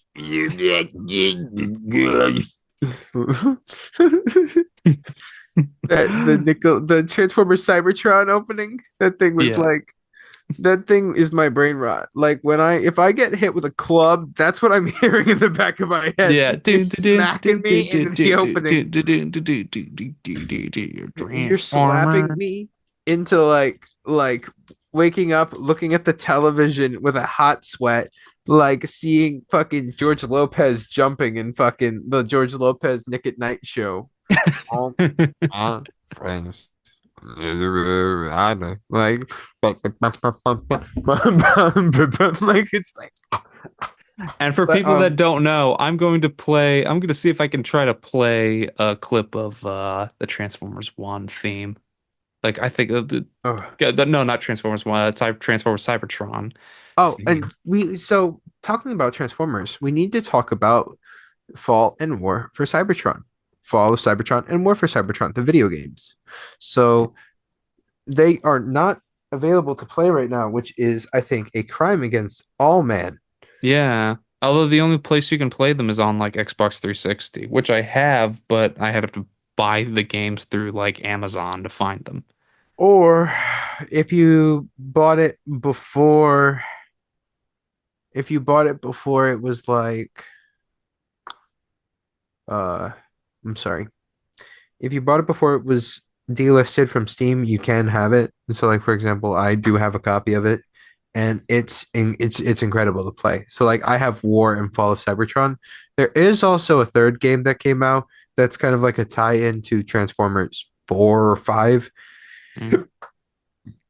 Speaker 2: The Transformers Cybertron opening, that thing was
Speaker 1: Yeah.
Speaker 2: like that thing is my brain rot. Like when I if I get hit with a club, that's what I'm hearing in the back of my head.
Speaker 1: Yeah.
Speaker 2: You're smacking me into the opening. You're slapping
Speaker 1: Transformer.
Speaker 2: me into like waking up, looking at the television with a hot sweat, like seeing fucking George Lopez jumping in fucking the George Lopez Nick at Night show. All my friends. I know. Like it's like
Speaker 1: And for
Speaker 2: but
Speaker 1: people that don't know, I'm going to see if I can try to play a clip of the Transformers 1 theme. Like I think
Speaker 2: oh.
Speaker 1: no, not Transformers 1, Transformers Cybertron
Speaker 2: Oh, and
Speaker 1: theme.
Speaker 2: we so talking about Transformers, we need to talk about Fall and War for Cybertron. Fall of Cybertron and War for Cybertron, the video games. So they are not available to play right now, which is, I think, a crime against all man.
Speaker 1: Yeah. Although the only place you can play them is on like Xbox 360, which I have, but I had to buy the games through like Amazon to find them.
Speaker 2: Or if you bought it before, if you bought it before it was like, uh, I'm sorry, if you bought it before it was delisted from Steam, you can have it. So, like for example, I do have a copy of it, and it's incredible to play. So, like I have War and Fall of Cybertron. There is also a third game that came out that's kind of like a tie-in to Transformers 4 or 5.
Speaker 1: Mm.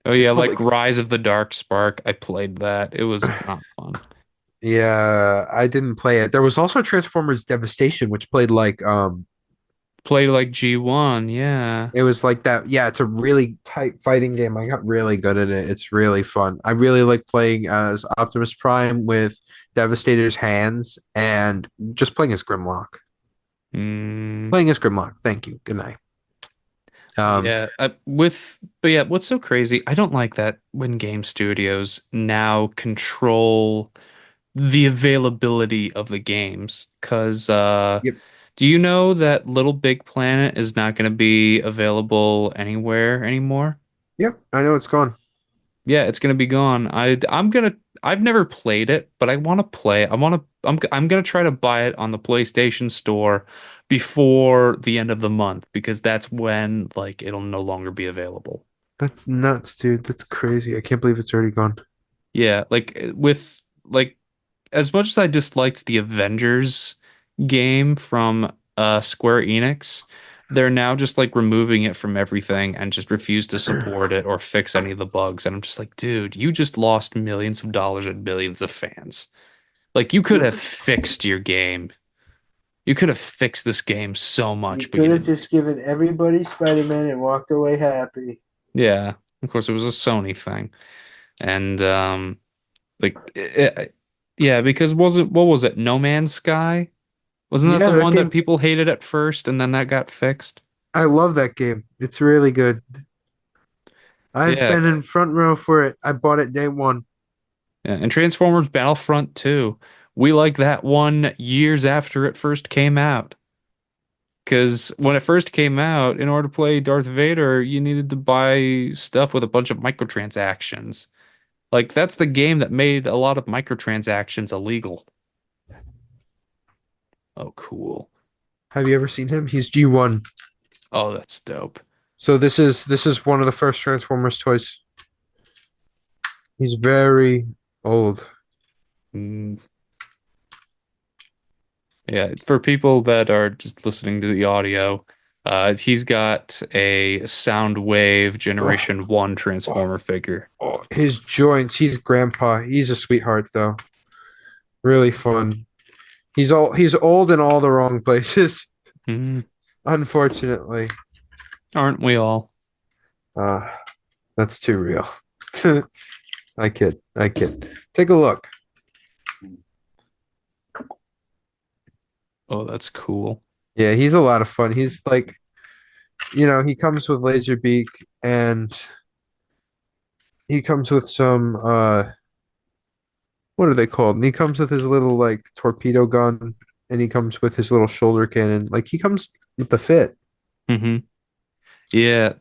Speaker 1: Oh
Speaker 2: It's
Speaker 1: yeah,
Speaker 2: called
Speaker 1: like
Speaker 2: like
Speaker 1: Rise of the Dark Spark. I played that. It was not fun.
Speaker 2: yeah, I didn't play it. There was also Transformers Devastation, which played like
Speaker 1: Played like G1, yeah.
Speaker 2: it was like that. Yeah, it's a really tight fighting game. I got really good at it. It's really fun. I really like playing as Optimus Prime with Devastator's hands and just playing as Grimlock.
Speaker 1: Mm,
Speaker 2: Playing as Grimlock. Thank you. Good night. Um,
Speaker 1: yeah, but yeah, what's so crazy? I don't like that when game studios now control the availability of the games. Because
Speaker 2: yep,
Speaker 1: do you know that Little Big Planet is not going to be available anywhere anymore?
Speaker 2: yep. I know it's gone.
Speaker 1: Yeah, it's going to be gone. I've never played it, but I want to play it. I'm going to try to buy it on the PlayStation Store before the end of the month because that's when like it'll no longer be available.
Speaker 2: That's nuts, dude. That's crazy. I can't believe it's already gone.
Speaker 1: Yeah, like with like as much as I disliked the Avengers game from Square Enix, they're now just like removing it from everything and just refuse to support it or fix any of the bugs. And I'm just like, dude, you just lost millions of dollars and millions of fans. Like you could have fixed your game. You could have fixed this game so
Speaker 2: You
Speaker 1: much, but you
Speaker 2: could have
Speaker 1: didn't.
Speaker 2: just given everybody Spider-Man and walked away happy.
Speaker 1: Yeah, of course it was a Sony thing, and like yeah, because was it what was it? No Man's Sky? Wasn't that
Speaker 2: Yeah,
Speaker 1: the
Speaker 2: that
Speaker 1: one that
Speaker 2: game's.
Speaker 1: people hated at first, and then that got fixed?
Speaker 2: I love that game. It's really good. I've
Speaker 1: Yeah,
Speaker 2: been in front row for it. I bought it day one.
Speaker 1: yeah, and Transformers Battlefront 2. We like that one years after it first came out. Because when it first came out, in order to play Darth Vader, you needed to buy stuff with a bunch of microtransactions. Like, that's the game that made a lot of microtransactions illegal. Oh, cool.
Speaker 2: Have you ever seen him? He's G1.
Speaker 1: Oh, that's dope.
Speaker 2: So this is one of the first Transformers toys. He's very old.
Speaker 1: Mm, yeah, for people that are just listening to the audio, he's got a Soundwave
Speaker 2: Oh,
Speaker 1: Generation 1
Speaker 2: oh,
Speaker 1: Transformer figure.
Speaker 2: oh. His joints. He's grandpa. He's a sweetheart though. Really fun. He's old in all the wrong places,
Speaker 1: Mm,
Speaker 2: unfortunately.
Speaker 1: aren't we all?
Speaker 2: Uh, that's too real. I kid. I kid. Take a look.
Speaker 1: Oh, that's cool.
Speaker 2: Yeah, he's a lot of fun. He's like, he comes with Laserbeak and he comes with some what are they called? And he comes with his little like torpedo gun and he comes with his little shoulder cannon. Like he comes with the fit.
Speaker 1: Hmm. Yeah,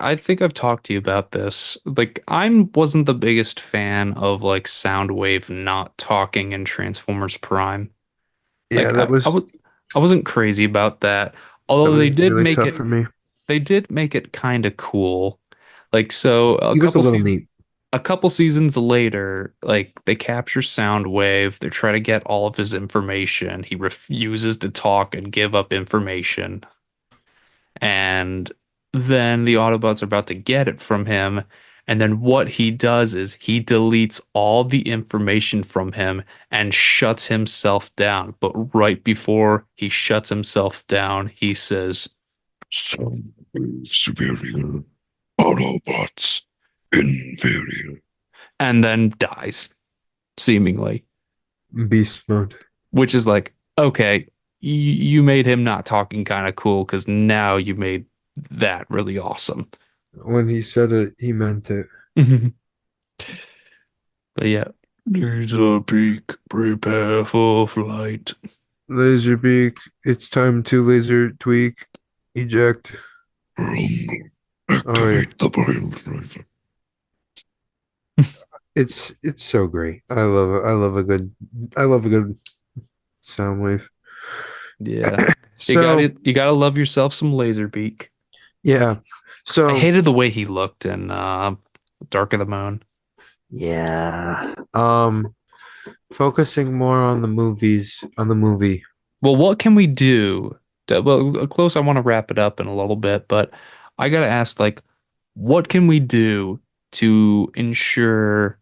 Speaker 1: I think I've talked to you about this. Like, wasn't the biggest fan of like Soundwave not talking in Transformers Prime.
Speaker 2: Yeah,
Speaker 1: Like, I wasn't crazy about that.
Speaker 2: that
Speaker 1: Although
Speaker 2: was really tough for me.
Speaker 1: they did make it kind of cool. Like, so
Speaker 2: He was a little neat.
Speaker 1: a couple seasons later, like they capture Soundwave, they try to get all of his information. He refuses to talk and give up information. And then the Autobots are about to get it from him. And then what he does is he deletes all the information from him and shuts himself down. But right before he shuts himself down, he says,
Speaker 3: Some superior, Autobots inferior.
Speaker 1: and then dies, seemingly.
Speaker 2: Beast mode.
Speaker 1: Which is like, okay, you made him not talking kind of cool because now you made that really awesome.
Speaker 2: When he said it, he meant it.
Speaker 1: But yeah, laser peak, prepare for flight.
Speaker 2: Laserbeak, it's time to laser tweak, eject.
Speaker 3: Rumble.
Speaker 2: Oh yeah.
Speaker 3: Activate the pile driver.
Speaker 2: It's so great. I love it. I love a good sound wave.
Speaker 1: Yeah.
Speaker 2: So
Speaker 1: You gotta love yourself some Laserbeak.
Speaker 2: yeah.
Speaker 1: I
Speaker 2: So
Speaker 1: hated the way he looked in Dark of the Moon.
Speaker 2: yeah. Focusing more on the movie.
Speaker 1: Well, what can we do? Well, close, I want to wrap it up in a little bit, but I gotta ask, like, what can we do to ensure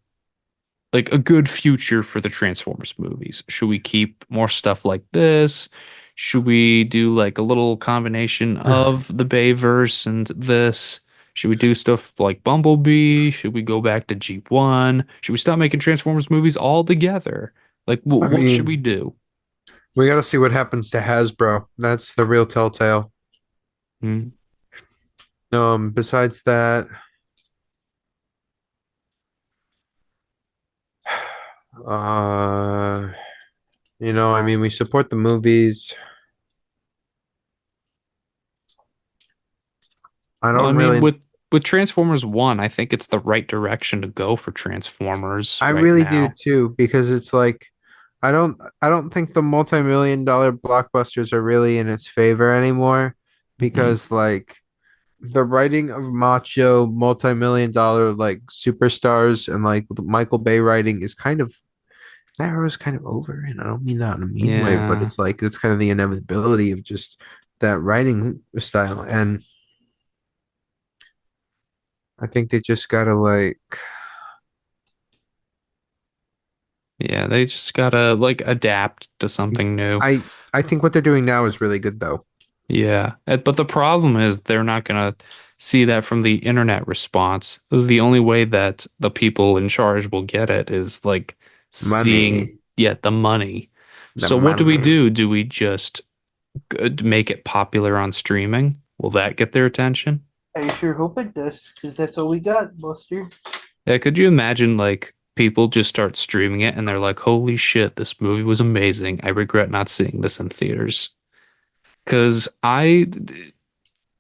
Speaker 1: like a good future for the Transformers movies? Should we keep more stuff like this? Should we do like a little combination of the Bayverse and this? Should we do stuff like Bumblebee? Should we go back to G1? Should we stop making Transformers movies altogether? Like,
Speaker 2: I
Speaker 1: what should we
Speaker 2: mean,
Speaker 1: do?
Speaker 2: we got to see what happens to Hasbro. That's the real telltale.
Speaker 1: Hmm?
Speaker 2: Besides that, uh, I mean, we support the movies. I
Speaker 1: Well, I
Speaker 2: don't
Speaker 1: mean,
Speaker 2: really,
Speaker 1: with Transformers 1, I think it's the right direction to go for Transformers
Speaker 2: I
Speaker 1: right
Speaker 2: really do
Speaker 1: now.
Speaker 2: too, because it's like, I don't think the multi-million dollar blockbusters are really in its favor anymore,
Speaker 1: Hmm.
Speaker 2: because like the writing of macho multi-million dollar like superstars and like Michael Bay writing is kind of that era is kind of over, and I don't mean that in a mean way, but
Speaker 1: Yeah.
Speaker 2: it's like it's kind of the inevitability of just that writing style, and I think they just gotta like
Speaker 1: Yeah, they just gotta like adapt to something new.
Speaker 2: I think what they're doing now is really good though.
Speaker 1: Yeah, but the problem is they're not gonna see that from the internet response. The only way that the people in charge will get it is like seeing,
Speaker 2: Money.
Speaker 1: yeah, the money.
Speaker 2: The
Speaker 1: So what do we
Speaker 2: money.
Speaker 1: do? Do we just make it popular on streaming? Will that get their attention?
Speaker 2: I sure hope it does, because that's all we got, Buster.
Speaker 1: Yeah, could you imagine like people just start streaming it and they're like, "Holy shit, this movie was amazing. I regret not seeing this in theaters." Because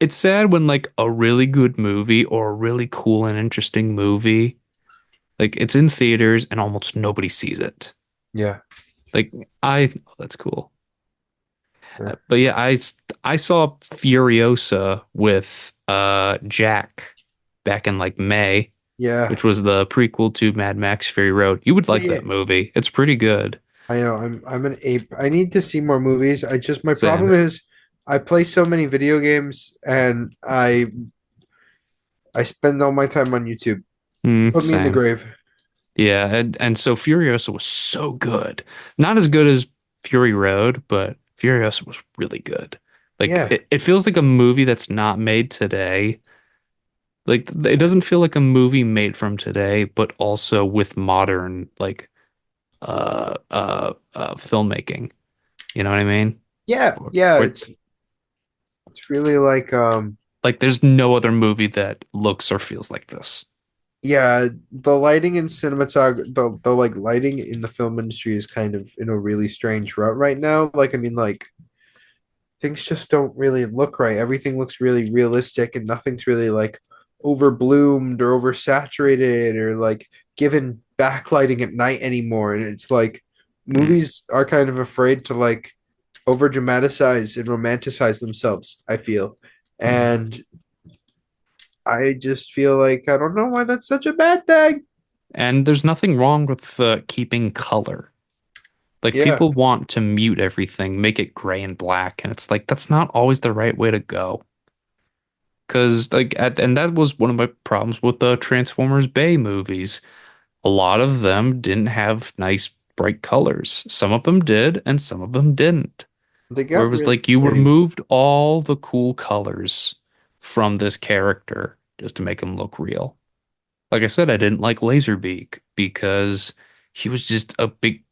Speaker 1: it's sad when like a really good movie or a really cool and interesting movie, like it's in theaters and almost nobody sees it.
Speaker 2: Yeah.
Speaker 1: Like oh, that's cool.
Speaker 2: Yeah.
Speaker 1: But yeah, I saw Furiosa with Jack back in like May,
Speaker 2: Yeah.
Speaker 1: which was the prequel to Mad Max Fury Road. You would
Speaker 2: Yeah,
Speaker 1: like
Speaker 2: yeah.
Speaker 1: that movie. It's pretty good.
Speaker 2: I know. I'm an ape. I need to see more movies. My problem
Speaker 1: Same.
Speaker 2: is I play so many video games and I spend all my time on YouTube. Put me in the
Speaker 1: Same.
Speaker 2: grave.
Speaker 1: Yeah, and so Furiosa was so good. Not as good as Fury Road, but Furiosa was really good. Like
Speaker 2: Yeah.
Speaker 1: it feels like a movie that's not made today. Like it doesn't feel like a movie made from today, but also with modern like filmmaking. You know what I mean?
Speaker 2: Yeah.
Speaker 1: Or,
Speaker 2: Yeah.
Speaker 1: or
Speaker 2: It's really
Speaker 1: like there's no other movie that looks or feels like this.
Speaker 2: yeah, the lighting and cinematography, the like lighting in the film industry is kind of in a really strange rut right now. Things just don't really look right. Everything looks really realistic and nothing's really like overbloomed or oversaturated or like given backlighting at night anymore. And it's like
Speaker 1: Mm.
Speaker 2: movies are kind of afraid to like over dramatize and romanticize themselves, I feel. And I just feel like I don't know why that's such a bad thing.
Speaker 1: And there's nothing wrong with keeping color. Like
Speaker 2: Yeah,
Speaker 1: people want to mute everything, make it gray and black, and it's like that's not always the right way to go. Because and that was one of my problems with the Transformers Bay movies. A lot of them didn't have nice bright colors. Some of them did, and some of them didn't.
Speaker 2: they
Speaker 1: Where it
Speaker 2: got
Speaker 1: was
Speaker 2: really
Speaker 1: like you
Speaker 2: gritty.
Speaker 1: removed all the cool colors from this character just to make him look real. Like I said, I didn't like Laserbeak because he was just a big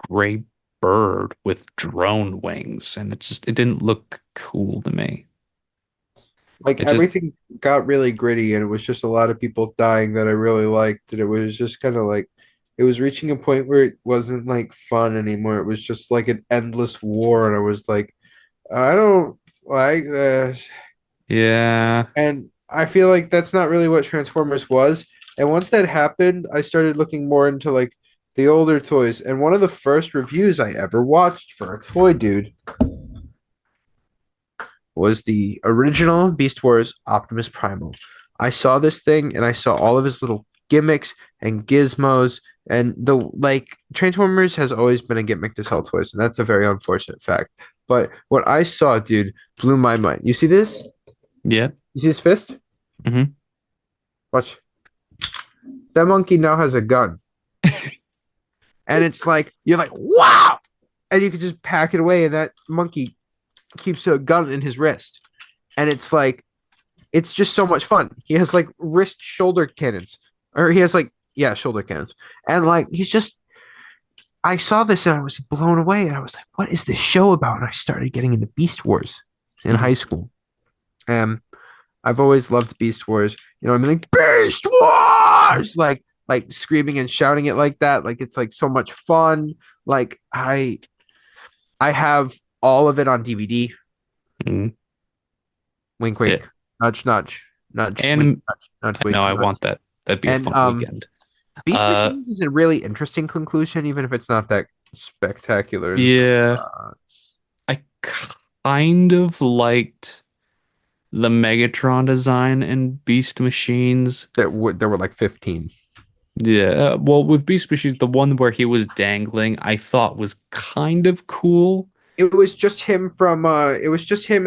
Speaker 1: gray bird with drone wings, and it didn't look cool to me.
Speaker 2: Like
Speaker 1: It just
Speaker 2: everything got really gritty, and it was just a lot of people dying that I really liked. And it was just kind of like it was reaching a point where it wasn't like fun anymore. It was just like an endless war, and I was like, I don't like this.
Speaker 1: yeah.
Speaker 2: And I feel like that's not really what Transformers was. And once that happened, I started looking more into like the older toys. And one of the first reviews I ever watched for a toy, dude, was the original Beast Wars Optimus Primal. I saw this thing and I saw all of his little gimmicks and gizmos. And the like Transformers has always been a gimmick to sell toys, and that's a very unfortunate fact. But what I saw, dude, blew my mind. You see this?
Speaker 1: Yeah.
Speaker 2: You see his fist?
Speaker 1: Hmm.
Speaker 2: Watch. That monkey now has a gun. And it's like you're like, wow! And you can just pack it away, and that monkey keeps a gun in his wrist. And it's like it's just so much fun. He has like wrist shoulder cannons. Or he has like yeah, shoulder cannons. And like he's just I saw this and I was blown away and I was like, what is this show about? And I started getting into Beast Wars in high
Speaker 1: Hmm.
Speaker 2: school. And I've always loved Beast Wars. You know, I mean, like Beast Wars, like screaming and shouting it like that. Like it's like so much fun. Like I have all of it on DVD.
Speaker 1: Hmm.
Speaker 2: Wink,
Speaker 1: Yeah.
Speaker 2: wink, nudge, nudge, nudge, wink,
Speaker 1: And
Speaker 2: nudge, nudge,
Speaker 1: I know
Speaker 2: wink,
Speaker 1: I
Speaker 2: nudge.
Speaker 1: want that. That'd be a
Speaker 2: And
Speaker 1: fun weekend.
Speaker 2: Beast
Speaker 1: Uh,
Speaker 2: Machines is a really interesting conclusion, even if it's not that spectacular in some
Speaker 1: yeah,
Speaker 2: spots.
Speaker 1: I kind of liked the Megatron design in Beast Machines.
Speaker 2: There were like 15.
Speaker 1: Yeah, well, with Beast Machines, the one where he was dangling, I thought was kind of cool.
Speaker 2: It was just him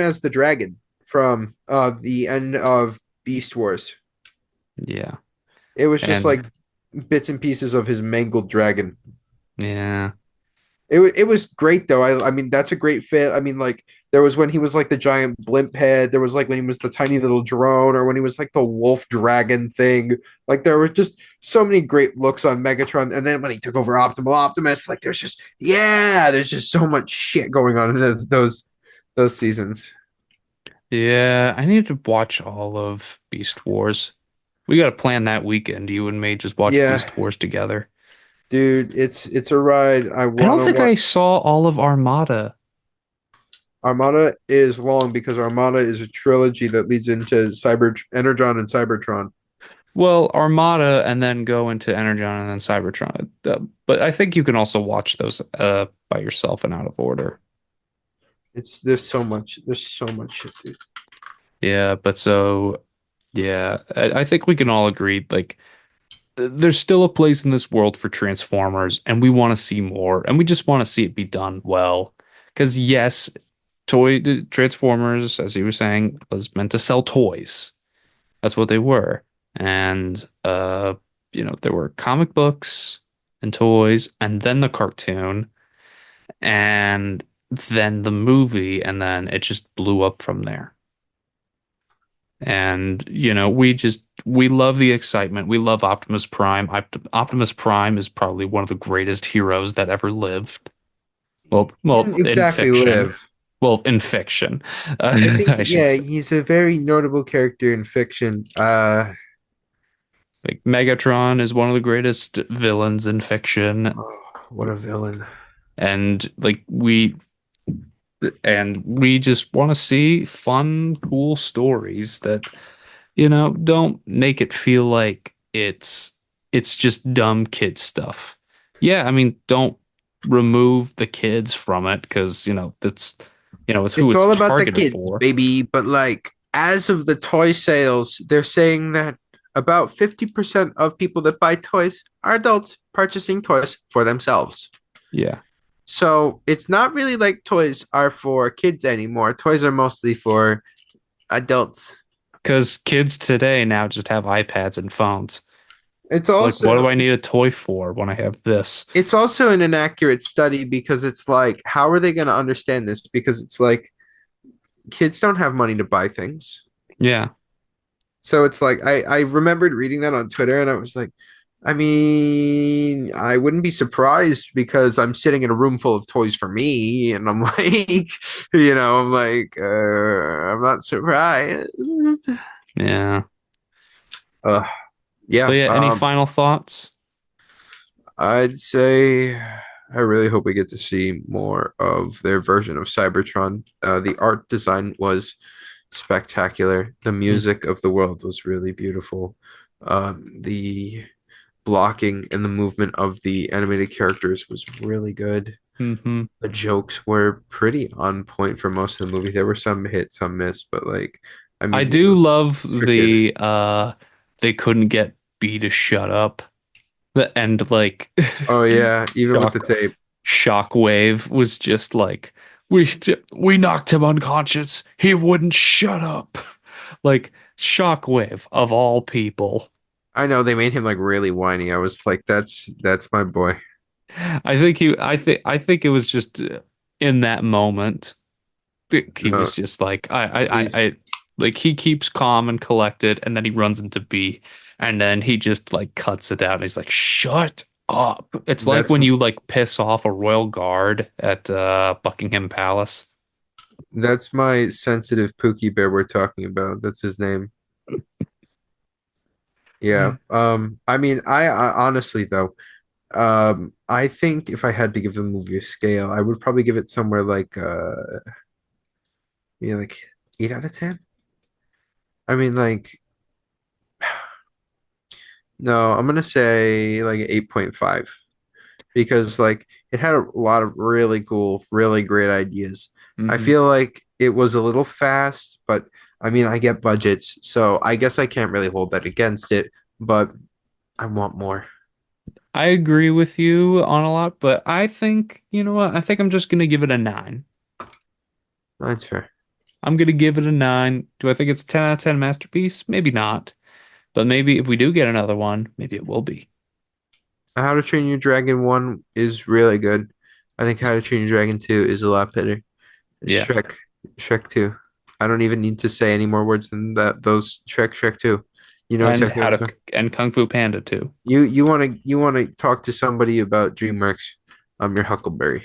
Speaker 2: as the dragon from the end of Beast Wars.
Speaker 1: Yeah,
Speaker 2: It was just
Speaker 1: and
Speaker 2: like bits and pieces of his mangled dragon.
Speaker 1: yeah,
Speaker 2: It was great though. I mean that's a great fit. I mean like there was when he was like the giant blimp head. There was like when he was the tiny little drone, or when he was like the wolf dragon thing. Like there were just so many great looks on Megatron. And then when he took over Optimal Optimus, like there's just so much shit going on in those seasons.
Speaker 1: Yeah, I need to watch all of Beast Wars. We got to plan that weekend. You and me just watch
Speaker 2: Yeah,
Speaker 1: Beast Wars together.
Speaker 2: dude, it's a ride. I
Speaker 1: I don't
Speaker 2: wanna
Speaker 1: think
Speaker 2: watch.
Speaker 1: I saw all of Armada.
Speaker 2: Armada is long because Armada is a trilogy that leads into Cyber Energon and Cybertron.
Speaker 1: Well, Armada and then go into Energon and then Cybertron. But I think you can also watch those by yourself and out of order.
Speaker 2: It's there's so much shit, dude.
Speaker 1: Yeah, but so yeah, I think we can all agree like there's still a place in this world for Transformers, and we want to see more, and we just want to see it be done well. Because yes, toy Transformers, as you were saying, was meant to sell toys. That's what they were. And there were comic books and toys, and then the cartoon, and then the movie, and then it just blew up from there. And we love the excitement. We love Optimus Prime. Optimus Prime is probably one of the greatest heroes that ever lived.
Speaker 2: He
Speaker 1: Well,
Speaker 2: didn't
Speaker 1: in
Speaker 2: exactly
Speaker 1: fiction.
Speaker 2: live.
Speaker 1: Well, in fiction,
Speaker 2: I think,
Speaker 1: I should
Speaker 2: yeah,
Speaker 1: say.
Speaker 2: he's a very notable character in fiction.
Speaker 1: Like Megatron is one of the greatest villains in fiction,
Speaker 2: Oh, what a villain.
Speaker 1: and we just want to see fun, cool stories that don't make it feel like it's just dumb kid stuff. Yeah, I mean, don't remove the kids from it because it's who
Speaker 2: It's
Speaker 1: it's
Speaker 2: all about the
Speaker 1: targeted
Speaker 2: kids,
Speaker 1: for.
Speaker 2: baby. But like, as of the toy sales, they're saying that about 50% of people that buy toys are adults purchasing toys for themselves.
Speaker 1: Yeah,
Speaker 2: So it's not really like toys are for kids anymore. Toys are mostly for adults.
Speaker 1: because kids today now just have iPads and phones.
Speaker 2: It's
Speaker 1: Like, what do
Speaker 2: also
Speaker 1: I need a toy for when I have this?
Speaker 2: it's also an inaccurate study because it's like, how are they going to understand this? Because it's like kids don't have money to buy things.
Speaker 1: Yeah,
Speaker 2: So it's like I remembered reading that on Twitter and I was like, I mean, I wouldn't be surprised because I'm sitting in a room full of toys for me, and I'm like, I'm not surprised.
Speaker 1: yeah.
Speaker 2: Uh,
Speaker 1: But
Speaker 2: yeah,
Speaker 1: yeah, any final thoughts?
Speaker 2: I'd say I really hope we get to see more of their version of Cybertron. The art design was spectacular. The music of the world was really beautiful. The blocking and the movement of the animated characters was really good.
Speaker 1: Mm-hmm.
Speaker 2: The jokes were pretty on point for most of the movie. There were some hit, some miss, but like, I
Speaker 1: I
Speaker 2: mean,
Speaker 1: do love
Speaker 2: it's for kids.
Speaker 1: the they couldn't get B to shut up. And like
Speaker 2: Oh yeah, even with the
Speaker 1: Shock
Speaker 2: tape.
Speaker 1: Shockwave was just like we knocked him unconscious. He wouldn't shut up. Like Shockwave of all people.
Speaker 2: I know they made him like really whiny. I was like, that's my boy.
Speaker 1: I think it was just in that moment he
Speaker 2: No,
Speaker 1: was just like
Speaker 2: he's
Speaker 1: like he keeps calm and collected and then he runs into B and then he just like cuts it out and he's like shut up. It's like
Speaker 2: that's
Speaker 1: when you like piss off a royal guard at Buckingham Palace.
Speaker 2: that's my sensitive Pookie Bear we're talking about. That's his name. Yeah. I mean, I honestly though, I think if I had to give the movie a scale, I would probably give it somewhere like like 8 out of 10. I mean, like, no, I'm gonna say like 8.5 because like it had a lot of really cool, really great ideas. I
Speaker 1: Hmm.
Speaker 2: feel like it was a little fast, but I mean, I get budgets, so I guess I can't really hold that against it, but I want more.
Speaker 1: I agree with you on a lot, but I think, you know what? I think I'm just gonna give it a 9.
Speaker 2: That's fair.
Speaker 1: I'm gonna give it a 9. Do I think it's a 10 out of 10 masterpiece? Maybe not. But maybe if we do get another one, maybe it will be.
Speaker 2: How to Train Your Dragon 1 is really good. I think How to Train Your Dragon 2 is a lot better.
Speaker 1: Yeah.
Speaker 2: Shrek 2. I don't even need to say any more words than that. Those Shrek 2. You know
Speaker 1: And
Speaker 2: exactly what
Speaker 1: how
Speaker 2: I'm
Speaker 1: to
Speaker 2: talking.
Speaker 1: and Kung Fu Panda too.
Speaker 2: You wanna talk to somebody about DreamWorks. I'm your Huckleberry.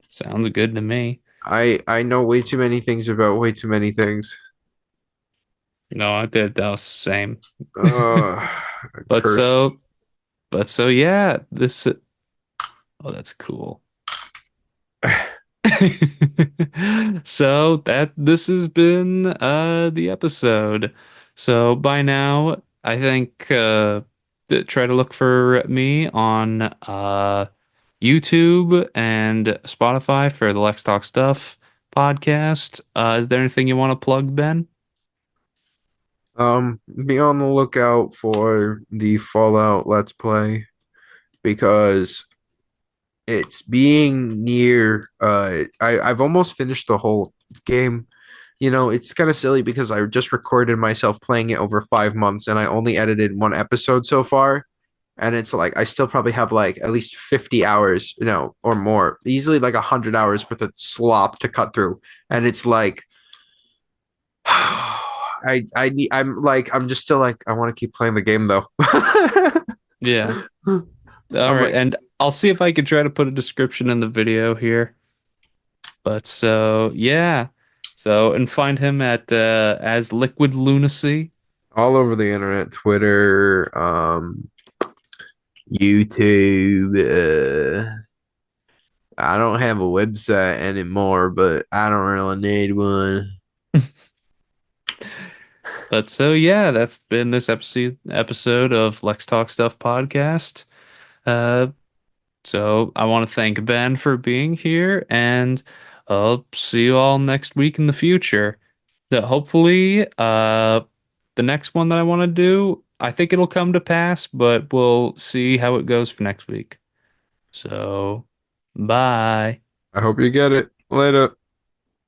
Speaker 1: Sounds good to me.
Speaker 2: I know way too many things about way too many things.
Speaker 1: No, I did that was the same.
Speaker 2: Uh,
Speaker 1: But
Speaker 2: cursed.
Speaker 1: so but so yeah, this oh that's cool. So that this has been the episode. So by now, I think try to look for me on YouTube and Spotify for the Lex Talk Stuff podcast. Is there anything you want to plug, Ben?
Speaker 2: Be on the lookout for the Fallout Let's Play because it's being near I've almost finished the whole game. You know, it's kind of silly because I just recorded myself playing it over 5 months and I only edited one episode so far. And it's like I still probably have like at least 50 hours, or more, easily like 100 hours worth of slop to cut through. And it's like I'm just still like I want to keep playing the game though.
Speaker 1: Yeah. All
Speaker 2: I'm
Speaker 1: right,
Speaker 2: like
Speaker 1: and I'll see if I can try to put a description in the video here. But so yeah. So and find him at as Liquid Lunacy.
Speaker 2: all over the internet, Twitter, YouTube. I don't have a website anymore, but I don't really need one.
Speaker 1: But so yeah, that's been this episode of Lex Talk Stuff podcast. Uh so I want to thank Ben for being here and I'll see you all next week in the future. Hopefully the next one that I want to do, I think it'll come to pass, but we'll see how it goes for next week. So, bye.
Speaker 2: I hope you get it. Later.